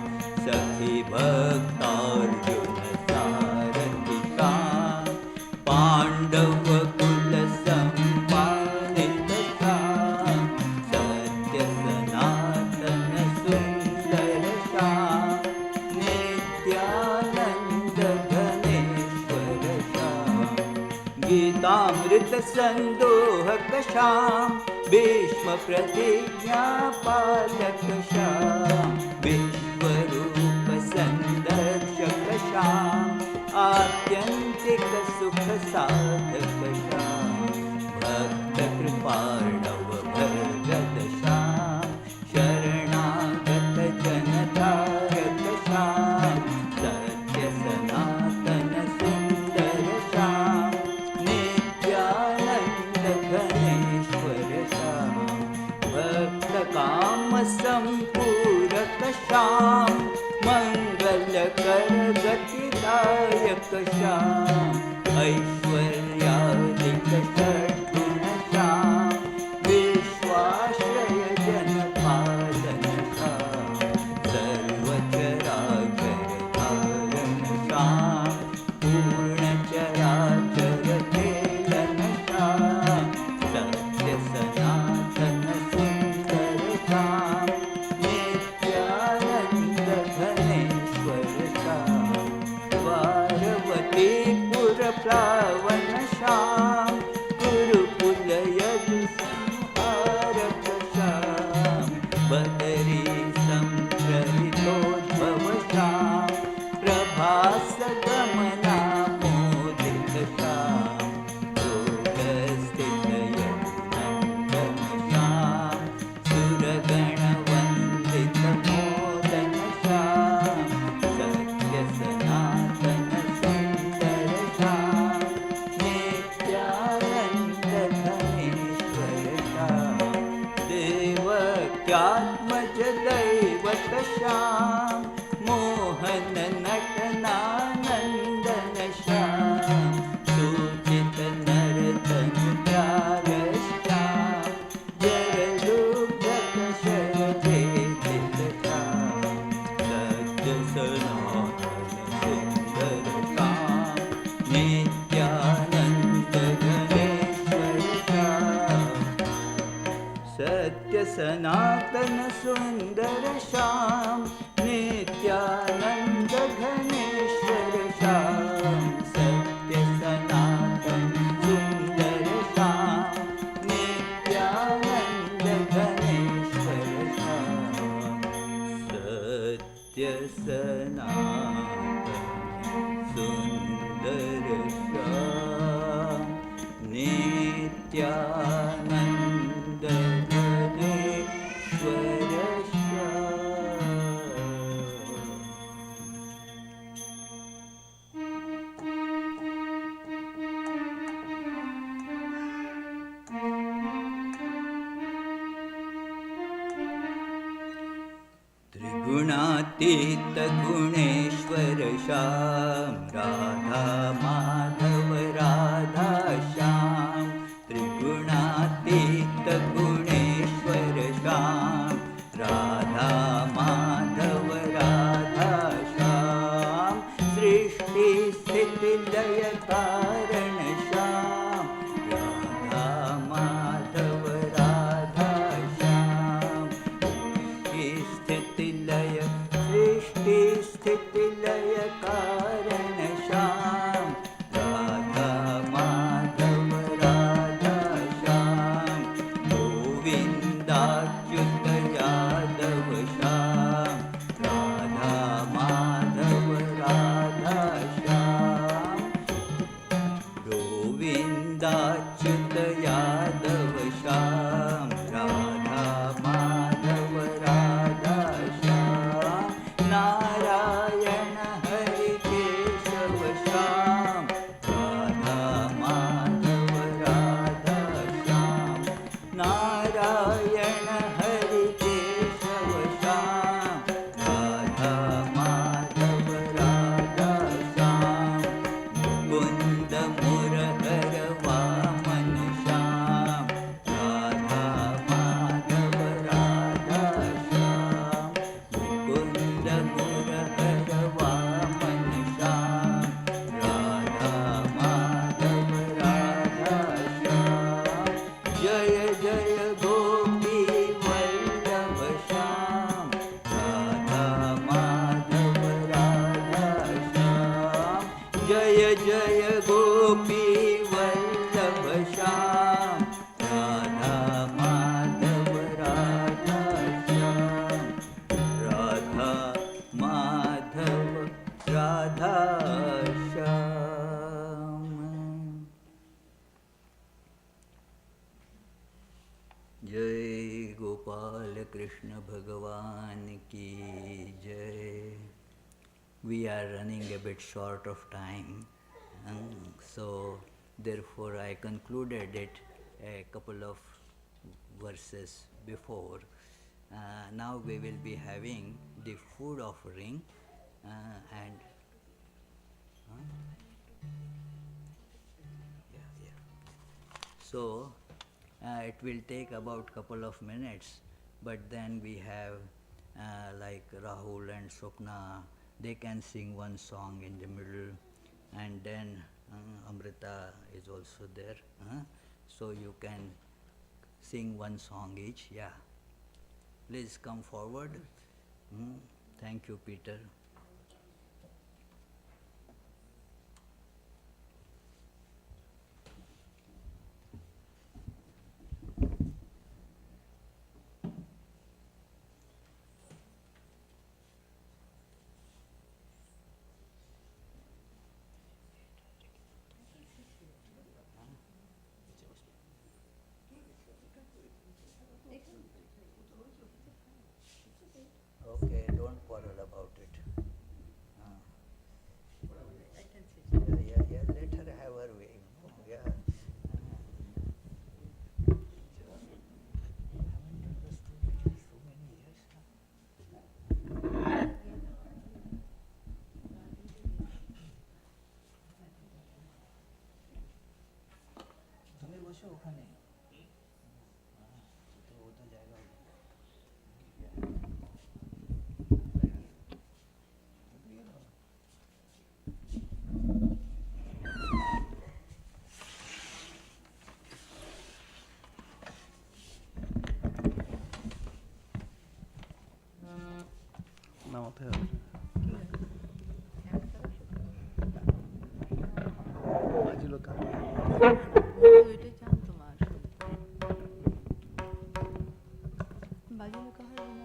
सखी भक्तार्जुन सारथि श्याम पाण्डव कुल सम्पादित श्याम सत्य सनातन सुन्दर श्याम नित्यानन्द घनेश्वर श्याम गीतामृत सन्दोहक श्याम भीष्म प्रतिज्ञा पालक श्याम विश्वरूप संदर्शक श्याम आत्यन्तिक सुख साधक श्याम भक्त कृपाणव भरद श्याम शरणागत जनतारक श्याम सत्य सनातन सुन्दर श्याम नित्यानन्द घनेश्वर श्याम भक्त काम सम्पूरक श्याम मङ्गलकर गतिदायक श्याम ऐश्वर्यादिक षड्गुण श्याम विश्वाश्रय जनपालन श्याम सर्वचराचर धारण श्याम पूर्णचराचर खेलन श्याम सत्य सनातन सुन्दर श्याम नित्यानन्द घनेश्वर श्याम पार्वतीपुर प्लावन श्याम गुरुकुल यदु संहारक श्याम बदरी संप्रहितोद्भव श्याम प्रभास गमना मोदित श्याम योगस्थित यदुनन्दन श्याम सुरगण वन्दित मोदन श्याम सत्य सनातन सुन्दर श्याम नित्यानन्द घनेश्वर श्याम देवक्यात्मज दैवत श्याम मोहन नटनानन्दन श्याम सूचित नर्तन प्यार श्याम जरलुब्धक शरभेदित श्याम सत्य सनातन सुन्दर श्याम नित्यानन्द घनेश्वर श्याम सत्य सनातन सुन्दर श्याम नित्यानन्द घनेश्वर श्याम सत्य सनातन सुन्दर श्याम नित्यानन्द घनेश्वर श्याम सत्य सनातन सुन्दर श्याम नित्यानन्द घनेश्वर त्रिगुणातीत गुणेश्वर श्याम राधा माधव राधा श्याम त्रिगुणातीत गुणेश्वर जय गोपी वल्लभ श्याम राधा माधव राधा श्याम जय जय गोपी वल्लभ श्याम राधा माधव राधा श्याम राधा माधव राधा श्याम जय गोपाल कृष्ण भगवान की जय. We are running a bit short of time, so therefore I concluded it a couple of verses before. Now we will be having the food offering and so it will take about couple of minutes, but then we have like Rahul and Swapna, they can sing one song in the middle, and then Amrita is also there, so you can sing one song each. Yeah, please come forward. Thank you, Peter. Okay, don't quarrel about it. Yeah, let her have her way. Yeah. তুমি বসো ওখানে তো ও তো জায়গা নামাতে হবে ভাজি লোকা ওইটাই চান তোমার বাজি লোকা হয় না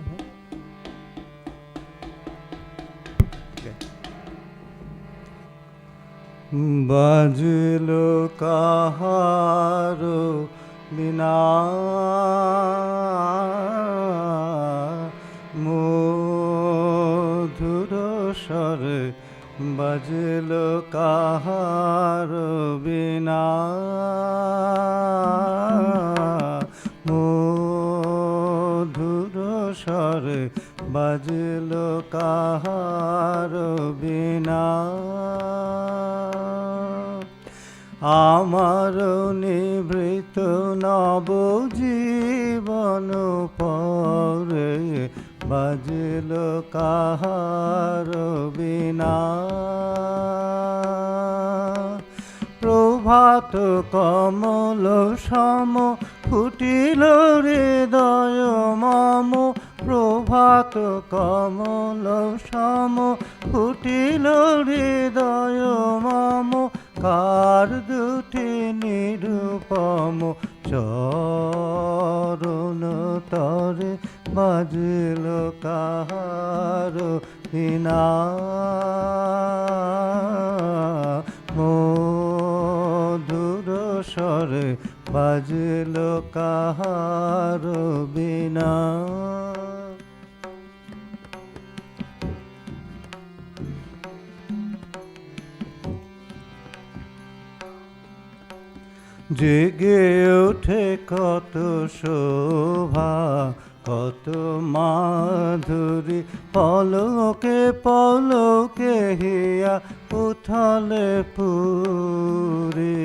হয় বাজলো কাহার বিনা মধুর স্বরে বাজলো কাহার বিনা মধুর স্বরে বাজলো কাহার বিনা আমার নিভৃত নব জীবন পরে বাজল কাহার বিনা প্রভাত কমল সম ফুটিল হৃদয় মম প্রভাত কমল সম ফুটিল হৃদয় মম কার দুটি নিরূপম চরণ তরে বাজল কাহার বিনা মধুর স্বরে বাজল কাহার বিনা জেগে ওঠে কত শোভা কত মাধুরী পলকে পলকে হিয়া উথলে পুরী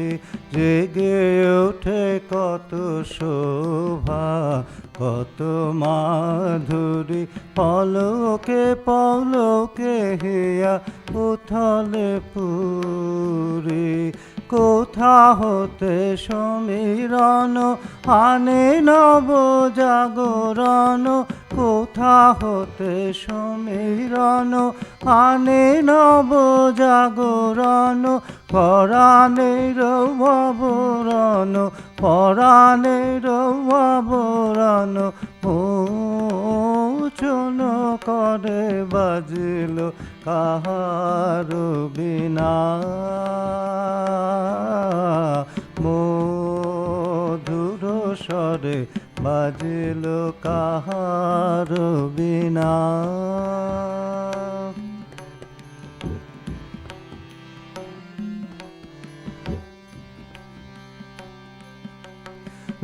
জেগে ওঠে কত শোভা, কত মাধুরী, পলকে পলকে হিয়া উথলে পুরী। কোথা হতে সমীরণ আনে নব জাগরণ, কোথা হতে সমীরণ আনে নব জাগরণ, পরাণের আবরণ, পরাণের আবরণ মোচন করে বাজিল কাহার বিনা। মধুর স্বরে বাজিল কাহার বিনা।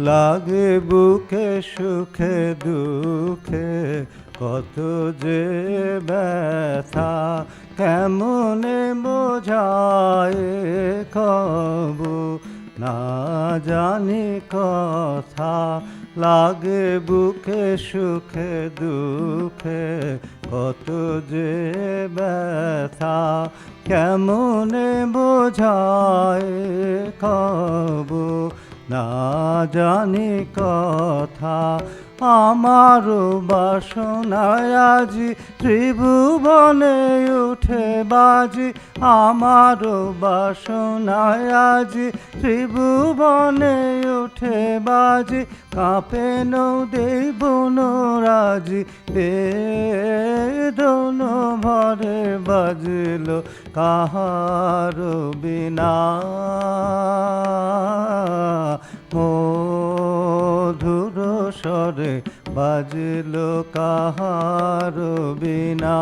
লাগে বুকে সুখে দুঃখে কত যে ব্যথা, কেমনে বোঝায় কব না জানি কথা। লাগে বুকে সুখে দুঃখে কত যে ব্যথা, কেমনে বোঝায় কব না জানি কথা। আমার বাসনায় আজি ত্রিভুবনে উঠে বাজি, আমার বাসনায় আজি ত্রিভুবনে উঠে বাজি, কাঁপে নদী বনরাজি, বেদন ভরে বাজিল কাহার বিনা। মধুর স্বরে বাজিল কাহার বিনা।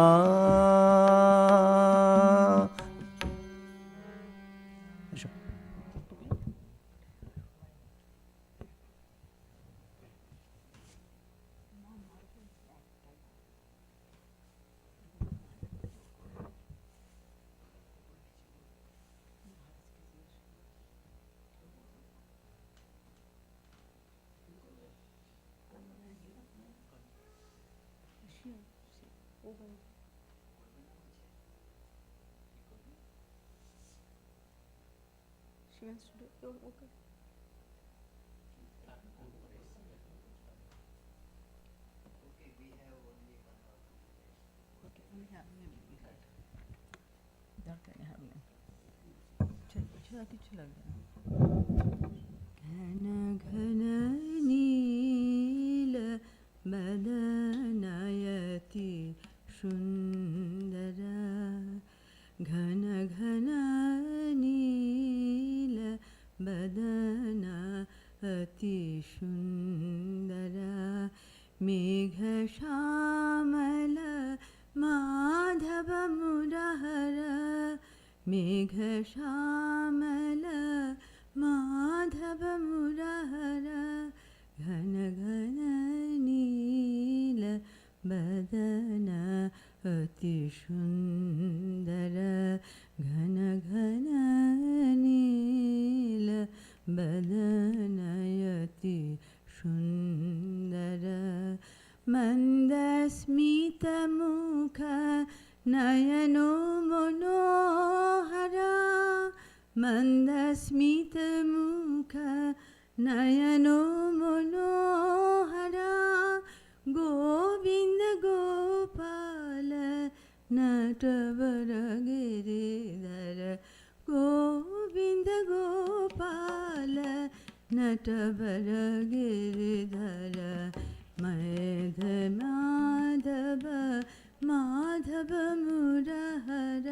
She wants to do it. Oh, okay. Okay, we have maybe দরকার নেই হারমোনিয়াম। ছোড়া কিছু লাগবে না। ঘন ঘন নীল বদনায়তি সুন্দর, ঘন ঘন নীল বদনা অতি সুন্দর, মেঘ শ্যামল মাধব মুরহর, মেঘ শ্যামল মাধব মুরহর, ঘন ঘন নীল বদনা অতি সুন্দর, ঘন ঘন নীল বদনয়তি সুন্দর, মন্দস্মিত মুখ নয়নো মনোহর, মন্দস্মিত মুখ নয়নো মনোহর, গোবিন্দ গোপাল নটবর गिरिधर, गोविंद गोपाल नटवर गिरिधर, मैध माधव माधव मुरहर,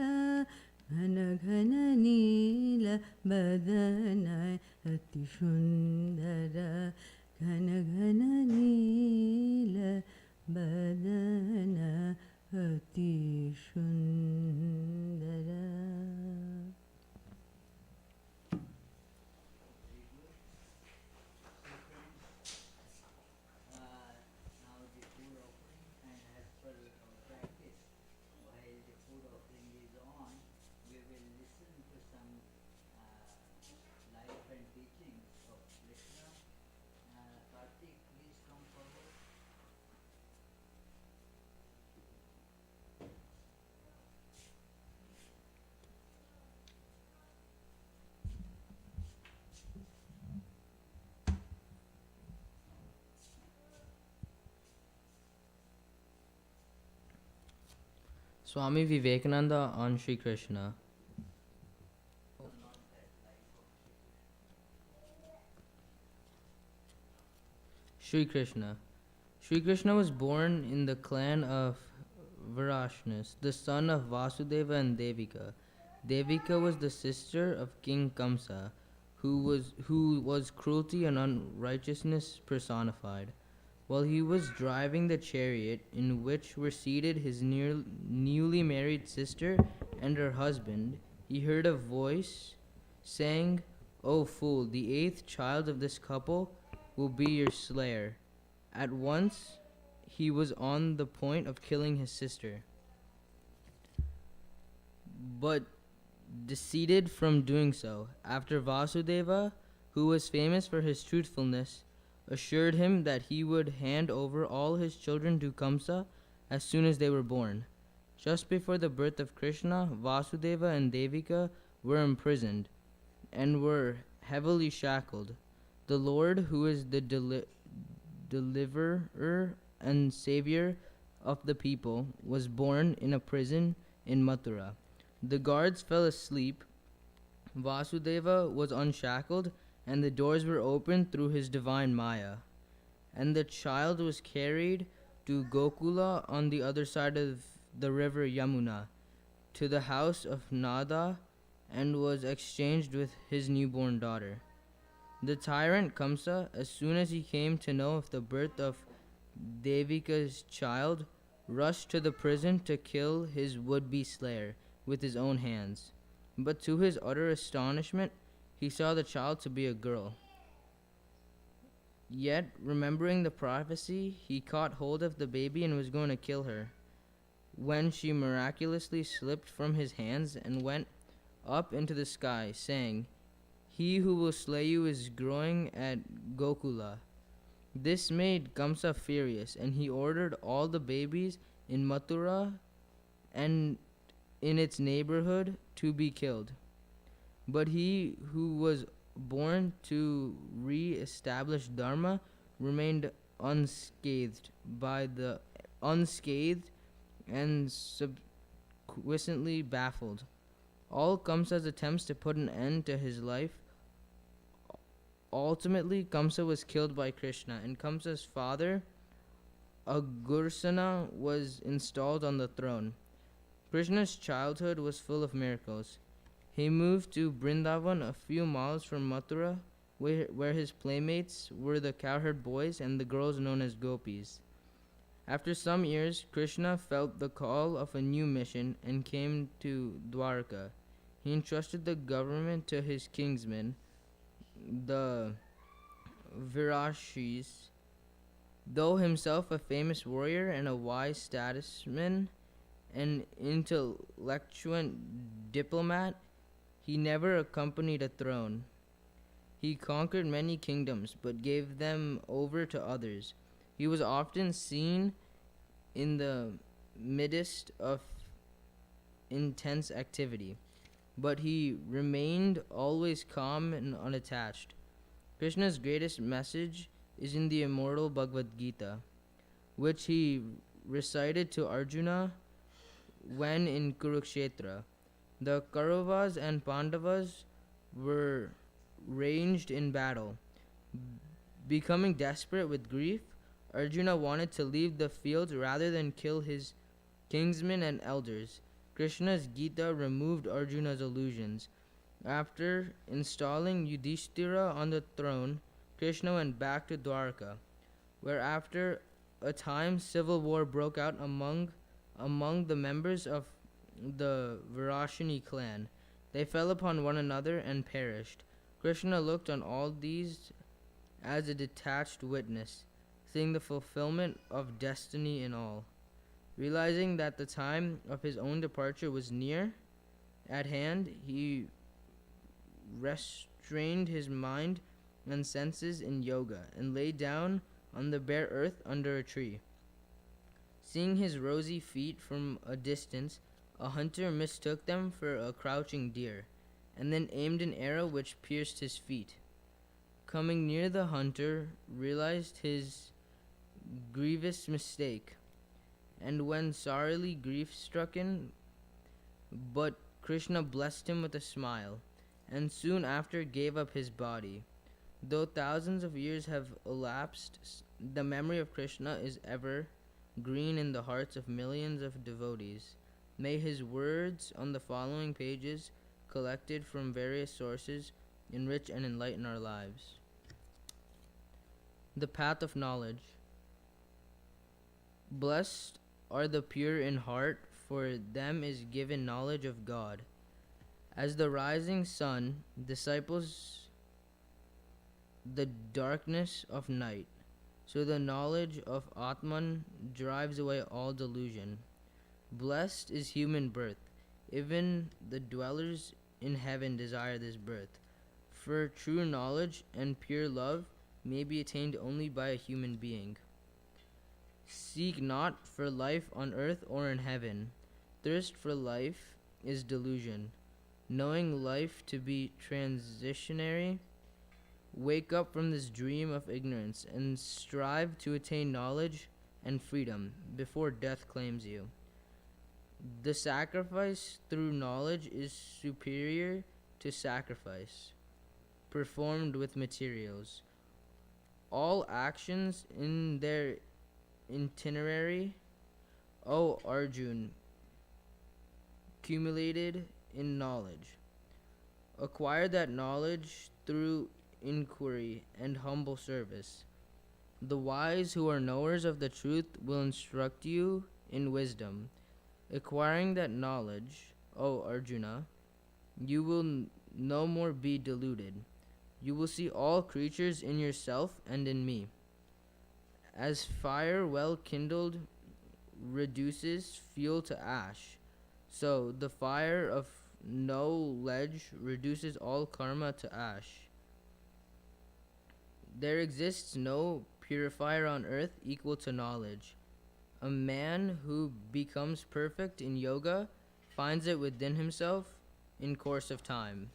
घन घन नील बदन अति सुंदर, घन घन नील बदन अति सुंदर। Now the food offering, and as per our practice, while the food offering is on, we will listen to some life and Swami Vivekananda on Sri Krishna. Sri Krishna. Sri Krishna was born in the clan of Varashnas, the son of Vasudeva and Devika. Devika was the sister of King Kamsa, who was cruelty and unrighteousness personified. While he was driving the chariot in which were seated his newly married sister and her husband, he heard a voice saying, "O fool, the eighth child of this couple will be your slayer." At once, he was on the point of killing his sister, but deceived from doing so, after Vasudeva, who was famous for his truthfulness, assured him that he would hand over all his children to Kamsa as soon as they were born. Just before the birth of Krishna, Vasudeva and Devika were imprisoned and were heavily shackled. The Lord, who is the deliverer and savior of the people, was born in a prison in Mathura. The guards fell asleep. Vasudeva was unshackled, and the doors were opened through his divine Maya. And the child was carried to Gokula on the other side of the river Yamuna, to the house of Nada, and was exchanged with his newborn daughter. The tyrant Kamsa, as soon as he came to know of the birth of Devika's child, rushed to the prison to kill his would-be slayer with his own hands. But to his utter astonishment, he saw the child to be a girl. Yet, remembering the prophecy, he caught hold of the baby and was going to kill her, when she miraculously slipped from his hands and went up into the sky, saying, "He who will slay you is growing at Gokula." This made Kamsa furious, and he ordered all the babies in Mathura and in its neighborhood to be killed. But he who was born to re-establish Dharma remained unscathed and subsequently baffled. All Kamsa's attempts to put an end to his life. Ultimately, Kamsa was killed by Krishna, and Kamsa's father, Agursana, was installed on the throne. Krishna's childhood was full of miracles. He moved to Brindavan, a few miles from Mathura, where his playmates were the cowherd boys and the girls known as gopis. After some years, Krishna felt the call of a new mission and came to Dwarka. He entrusted the government to his kingsmen, the Virashis. Though himself a famous warrior and a wise statesman, an intellectual diplomat, he never accompanied a throne. He conquered many kingdoms, but gave them over to others. He was often seen in the midst of intense activity, but he remained always calm and unattached. Krishna's greatest message is in the immortal Bhagavad Gita, which he recited to Arjuna when in Kurukshetra. The Kauravas and Pandavas were ranged in battle. Becoming desperate with grief, Arjuna wanted to leave the field rather than kill his kinsmen and elders. Krishna's Gita removed Arjuna's illusions. After installing Yudhishthira on the throne, Krishna went back to Dwarka, where after a time civil war broke out among the members of the Virashini clan. They fell upon one another and perished. Krishna looked on all these as a detached witness, seeing the fulfillment of destiny in all. Realizing that the time of his own departure was near at hand, he restrained his mind and senses in yoga and lay down on the bare earth under a tree. Seeing his rosy feet from a distance, a hunter mistook them for a crouching deer, and then aimed an arrow which pierced his feet. Coming near, the hunter realized his grievous mistake, and when sorely grief-stricken, but Krishna blessed him with a smile, and soon after gave up his body. Though thousands of years have elapsed, the memory of Krishna is ever green in the hearts of millions of devotees. May his words on the following pages, collected from various sources, enrich and enlighten our lives. The path of knowledge. Blessed are the pure in heart, for them is given knowledge of God. As the rising sun disciples the darkness of night, so the knowledge of Atman drives away all delusion. Blessed is human birth. Even the dwellers in heaven desire this birth. For true knowledge and pure love may be attained only by a human being. Seek not for life on earth or in heaven. Thirst for life is delusion. Knowing life to be transitionary, wake up from this dream of ignorance and strive to attain knowledge and freedom before death claims you. The sacrifice through knowledge is superior to sacrifice performed with materials. All actions in their itinerary, O Arjun, accumulated in knowledge. Acquire that knowledge through inquiry and humble service. The wise who are knowers of the truth will instruct you in wisdom. Acquiring that knowledge, O Arjuna, you will no more be deluded. You will see all creatures in yourself and in me. As fire well kindled reduces fuel to ash, so the fire of knowledge reduces all karma to ash. There exists no purifier on earth equal to knowledge. A man who becomes perfect in yoga finds it within himself in course of time.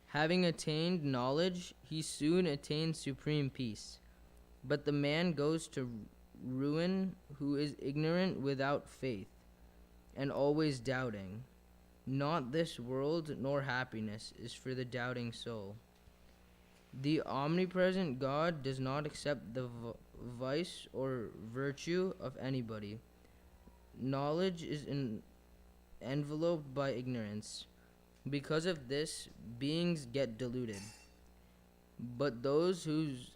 Having attained knowledge, he soon attains supreme peace. But the man goes to ruin who is ignorant without faith, and always doubting. Not this world nor happiness is for the doubting soul. The omnipresent God does not accept the vice or virtue of anybody. Knowledge is enveloped by ignorance. Because of this, beings get deluded. But those whose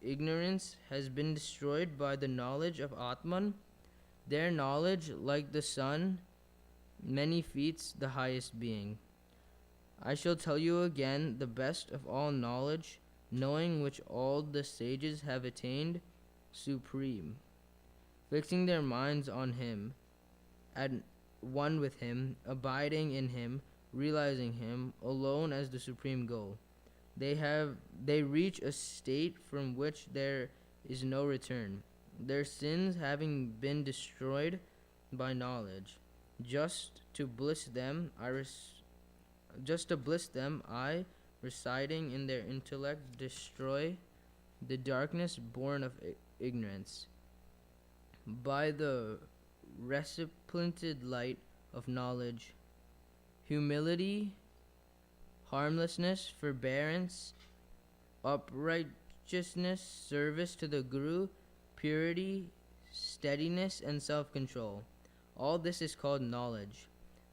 ignorance has been destroyed by the knowledge of Atman, their knowledge, like the sun, many feet the highest being. I shall tell you again the best of all knowledge, knowing which all the sages have attained, supreme, fixing their minds on him, at one with him, abiding in him, realizing him alone as the supreme goal. They reach a state from which there is no return, their sins having been destroyed by knowledge. Just to bliss them, I, residing in their intellect, destroy the darkness born of ignorance. By the resplendent light of knowledge, humility, harmlessness, forbearance, uprightness, service to the Guru, purity, steadiness, and self-control. All this is called knowledge.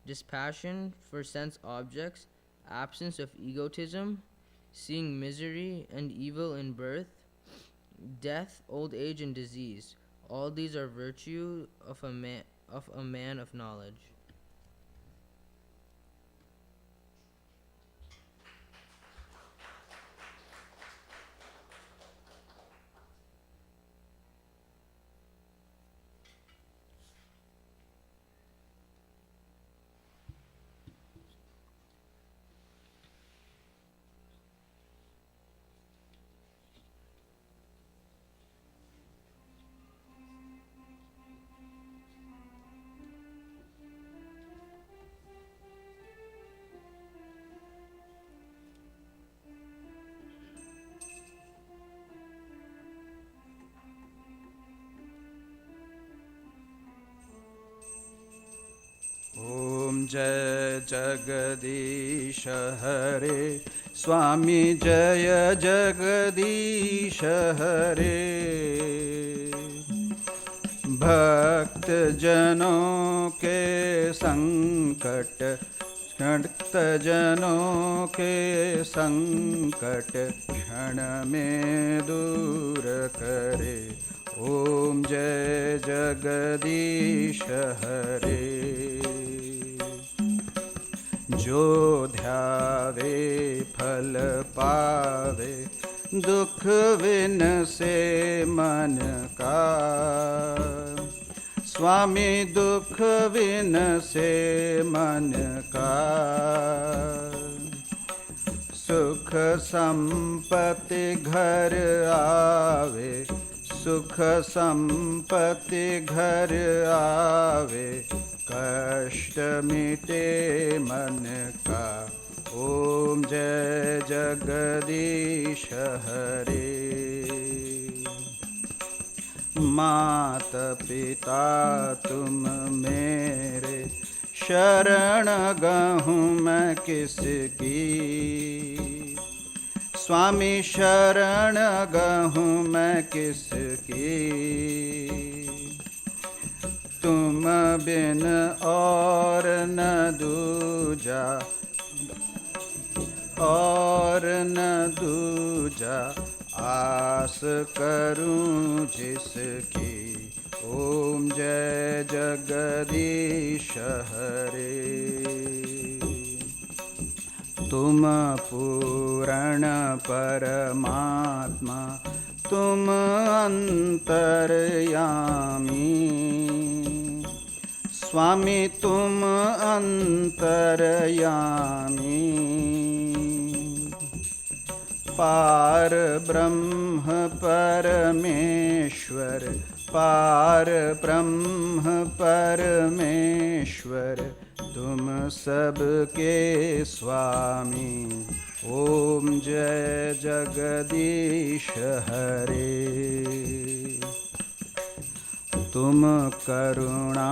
Dispassion for sense objects, absence of egotism, seeing misery and evil in birth, death, old age, and disease. All these are virtue of a man of knowledge. जय जगदीश हरे स्वामी जय जगदीश हरे भक्त जनों के संकट भक्त जनों के संकट क्षण में दूर करे ओम जय जगदीश हरे जो ध्यावे फल पावे दुख विन से मन का स्वामी दुख विन से मन का सुख संपत्ति घर आवे सुख संपत्ति घर आवे कष्ट मिटे मन का ओम जय जगदीश हरे मात पिता तुम मेरे शरण गहूँ मैं किसकी स्वामी शरण गहूँ मैं किसकी तुम बिन और न दूजा और न दूजा आस करूं जिसकी ओम जय जगदीश हरे तुम पूर्ण परमात्मा तुम अंतर्यामी स्वामी तुम अंतर्यामी पार ब्रह्म परमेश्वर पार ब्रह्म परमेश्वर तुम सबके स्वामी ओम जय जगदीश हरे तुम करुणा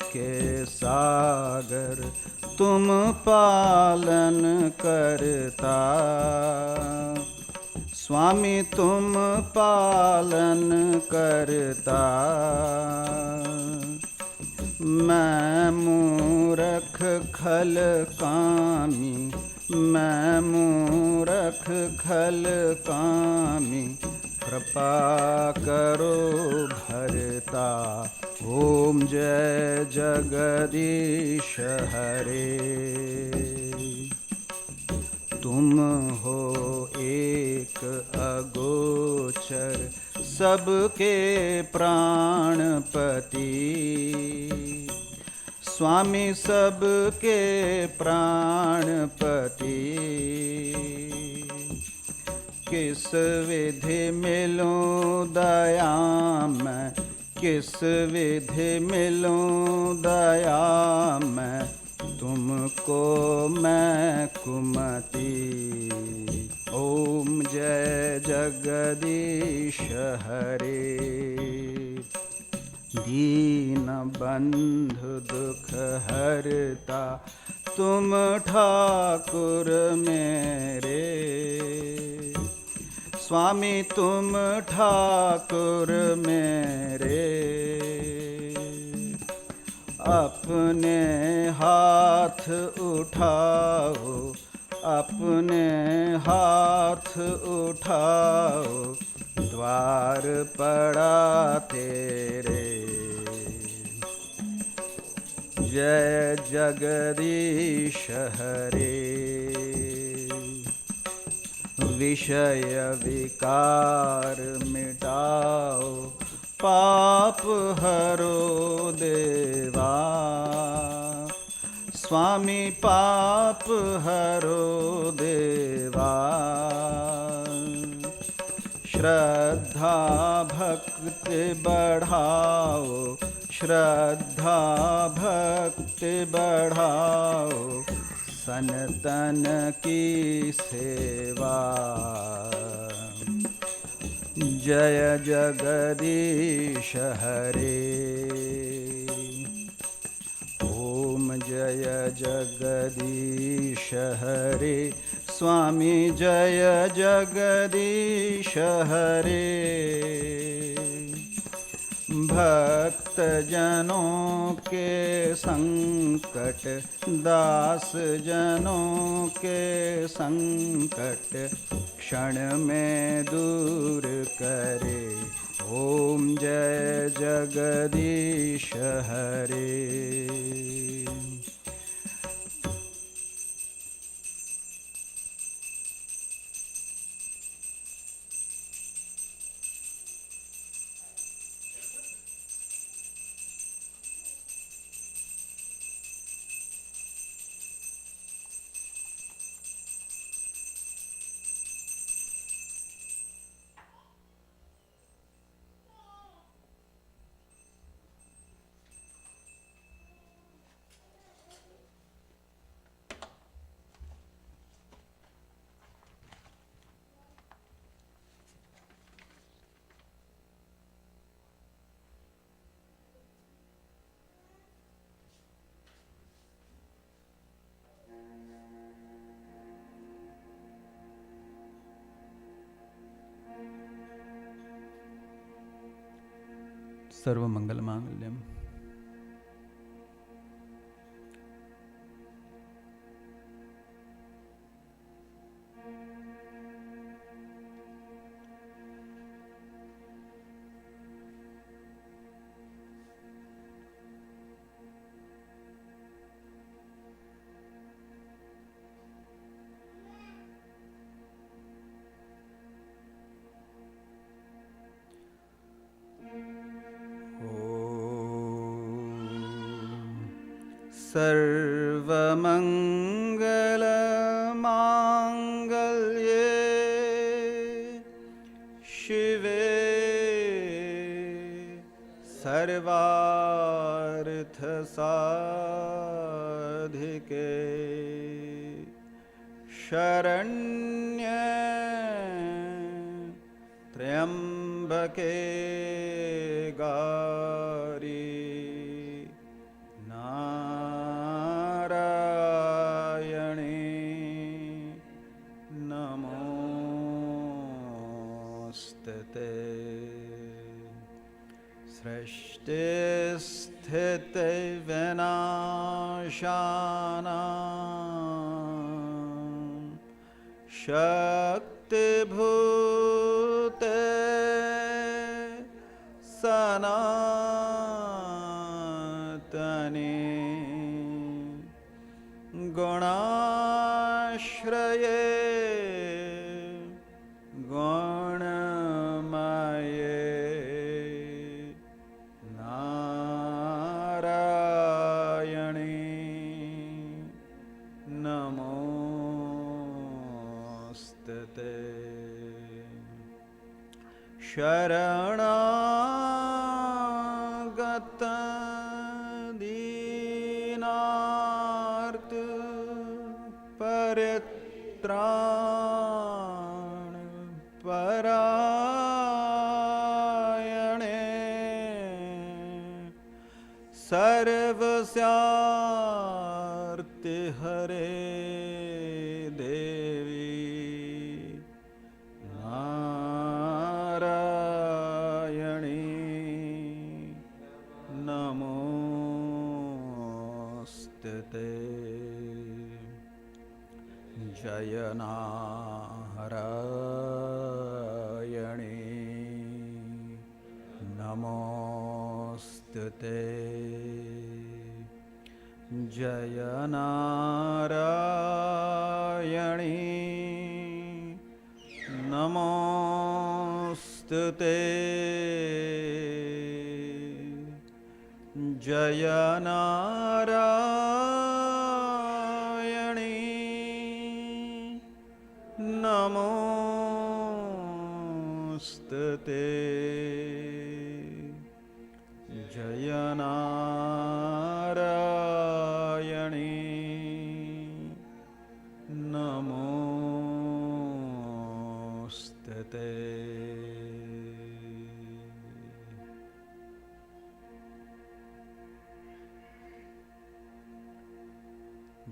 के सागर तुम पालन करता स्वामी तुम पालन करता मैं मूरख खल कामी मैं मूरख खल कामी कृपा करो भरता ओम जय जगदीश हरे तुम हो एक अगोचर सबके प्राणपति स्वामी सबके प्राणपति किस विधि मिलूं दया मैं किस विधि मिलूं दया मैं तुमको मैं कुमति ओम जय जगदीश हरे दीन बंधु दुख हरता तुम ठाकुर मेरे स्वामी तुम ठाकुर मेरे अपने हाथ उठाओ अपने हाथ उठाओ द्वार पड़ा तेरे जय जगदीश हरे विषय विकार मिटाओ पाप हरो देवा स्वामी पाप हरो देवा श्रद्धा भक्ति बढ़ाओ श्रद्धा भक्ति बढ़ाओ सनातन की सेवा जय जगदीश हरे ओम जय जगदीश हरे स्वामी जय जगदीश हरे भक्त जनों के संकट दास जनों के संकट क्षण में दूर करे ओम जय जगदीश हरे सर्वमंगलमांगल्यम सर्वमंगलमांगल्ये शिवे सर्वार्थसाधिके शरण्ये त्र्यंबके गौरी नारायणे नमोस्तुते सृष्टिस्थितिविनाशानां शक्तिभूते सनातने गुणाश्रये गुणमये नारायणे नमोस्तुते शरणागत दीनार्त परित्राण परायणे सर्वस्यार्ति हरे देवी नारायणी नमोस्तुते जय नारायणी नमोस्तुते जय नारायणी नमोस्तुते जय नारायणी नमोस्तुते जय नारायणी नमोस्तुते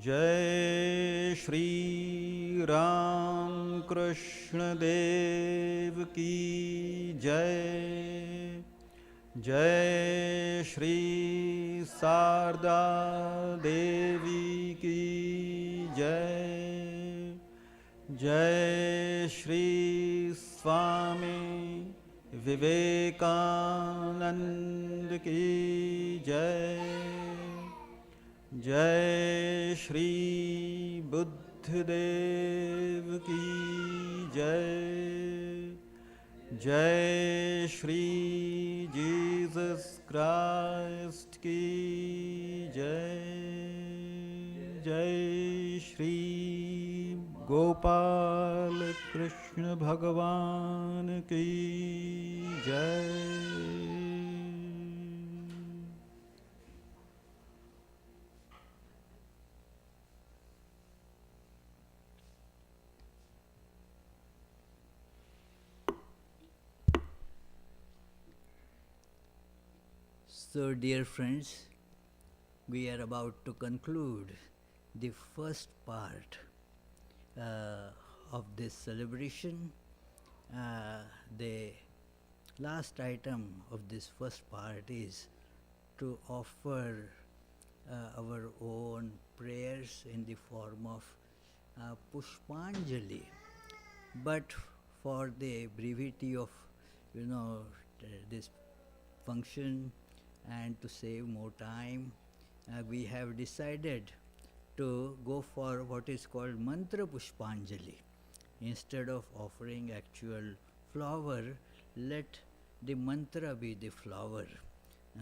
जय श्री राम कृष्ण देव की जय। जय श्री शारदा देवी की जय। जय श्री स्वामी विवेकानंद की जय। जय श्री बुद्धदेव की जय। जय श्री जीसस क्राइस्ट की जय। जय श्री गोपाल कृष्ण भगवान की जय। So, dear friends, we are about to conclude the first part of this celebration. The last item of this first part is to offer our own prayers in the form of Pushpanjali. But for the brevity of, this function, and to save more time, we have decided to go for what is called Mantra Pushpanjali. Instead of offering actual flower, let the mantra be the flower,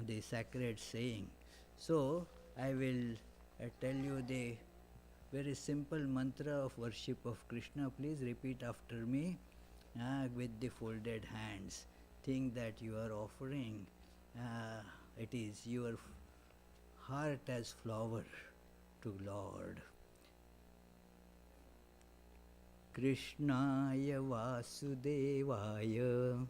the sacred saying. So, I will tell you the very simple mantra of worship of Krishna. Please repeat after me with the folded hands. Think that you are offering it is your heart as flower to Lord. Krishnaya Vasudevaya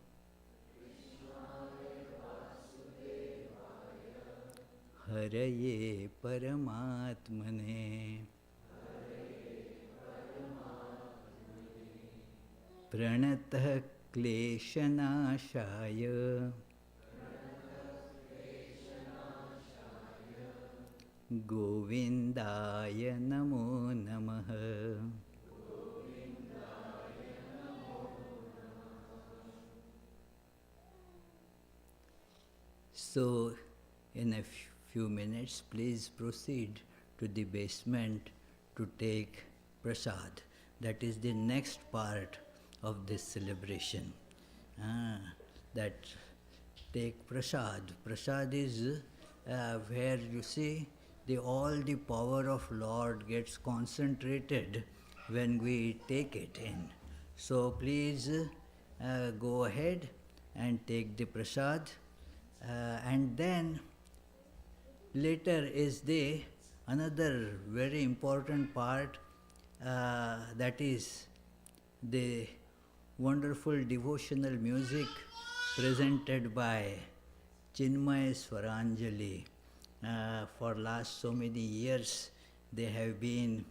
Haraye Paramatmane Pranatah Kleshanashaya Govindaya Namo Namaha. So, in a few minutes, please proceed to the basement to take prasad. That is the next part of this celebration. That take prasad. Prasad is where you see all the power of Lord gets concentrated when we take it in. So please go ahead and take the prasad. And then later is the another very important part, that is the wonderful devotional music presented by Chinmay Swaranjali. For last so many years they have been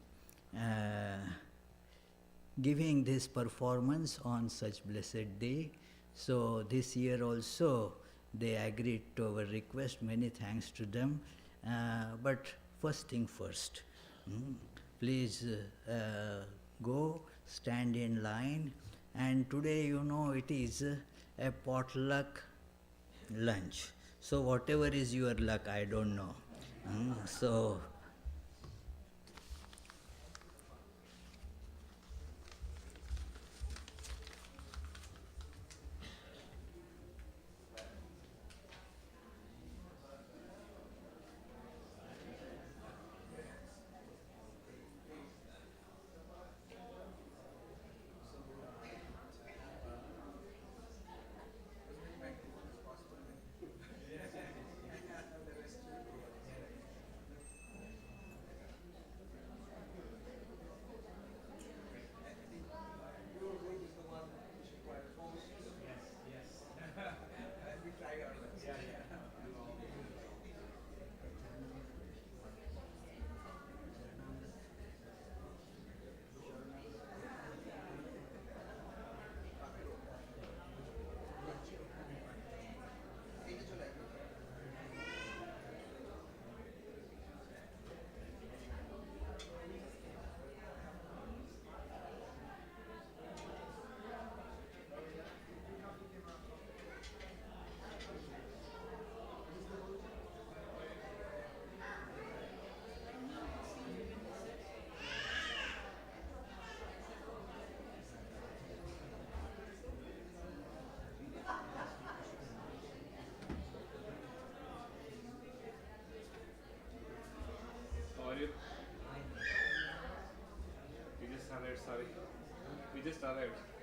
giving this performance on such blessed day. So this year also they agreed to our request. Many thanks to them. But first thing first, please go stand in line. And today, it is a potluck lunch. So whatever is your luck, I don't know. So just arrived.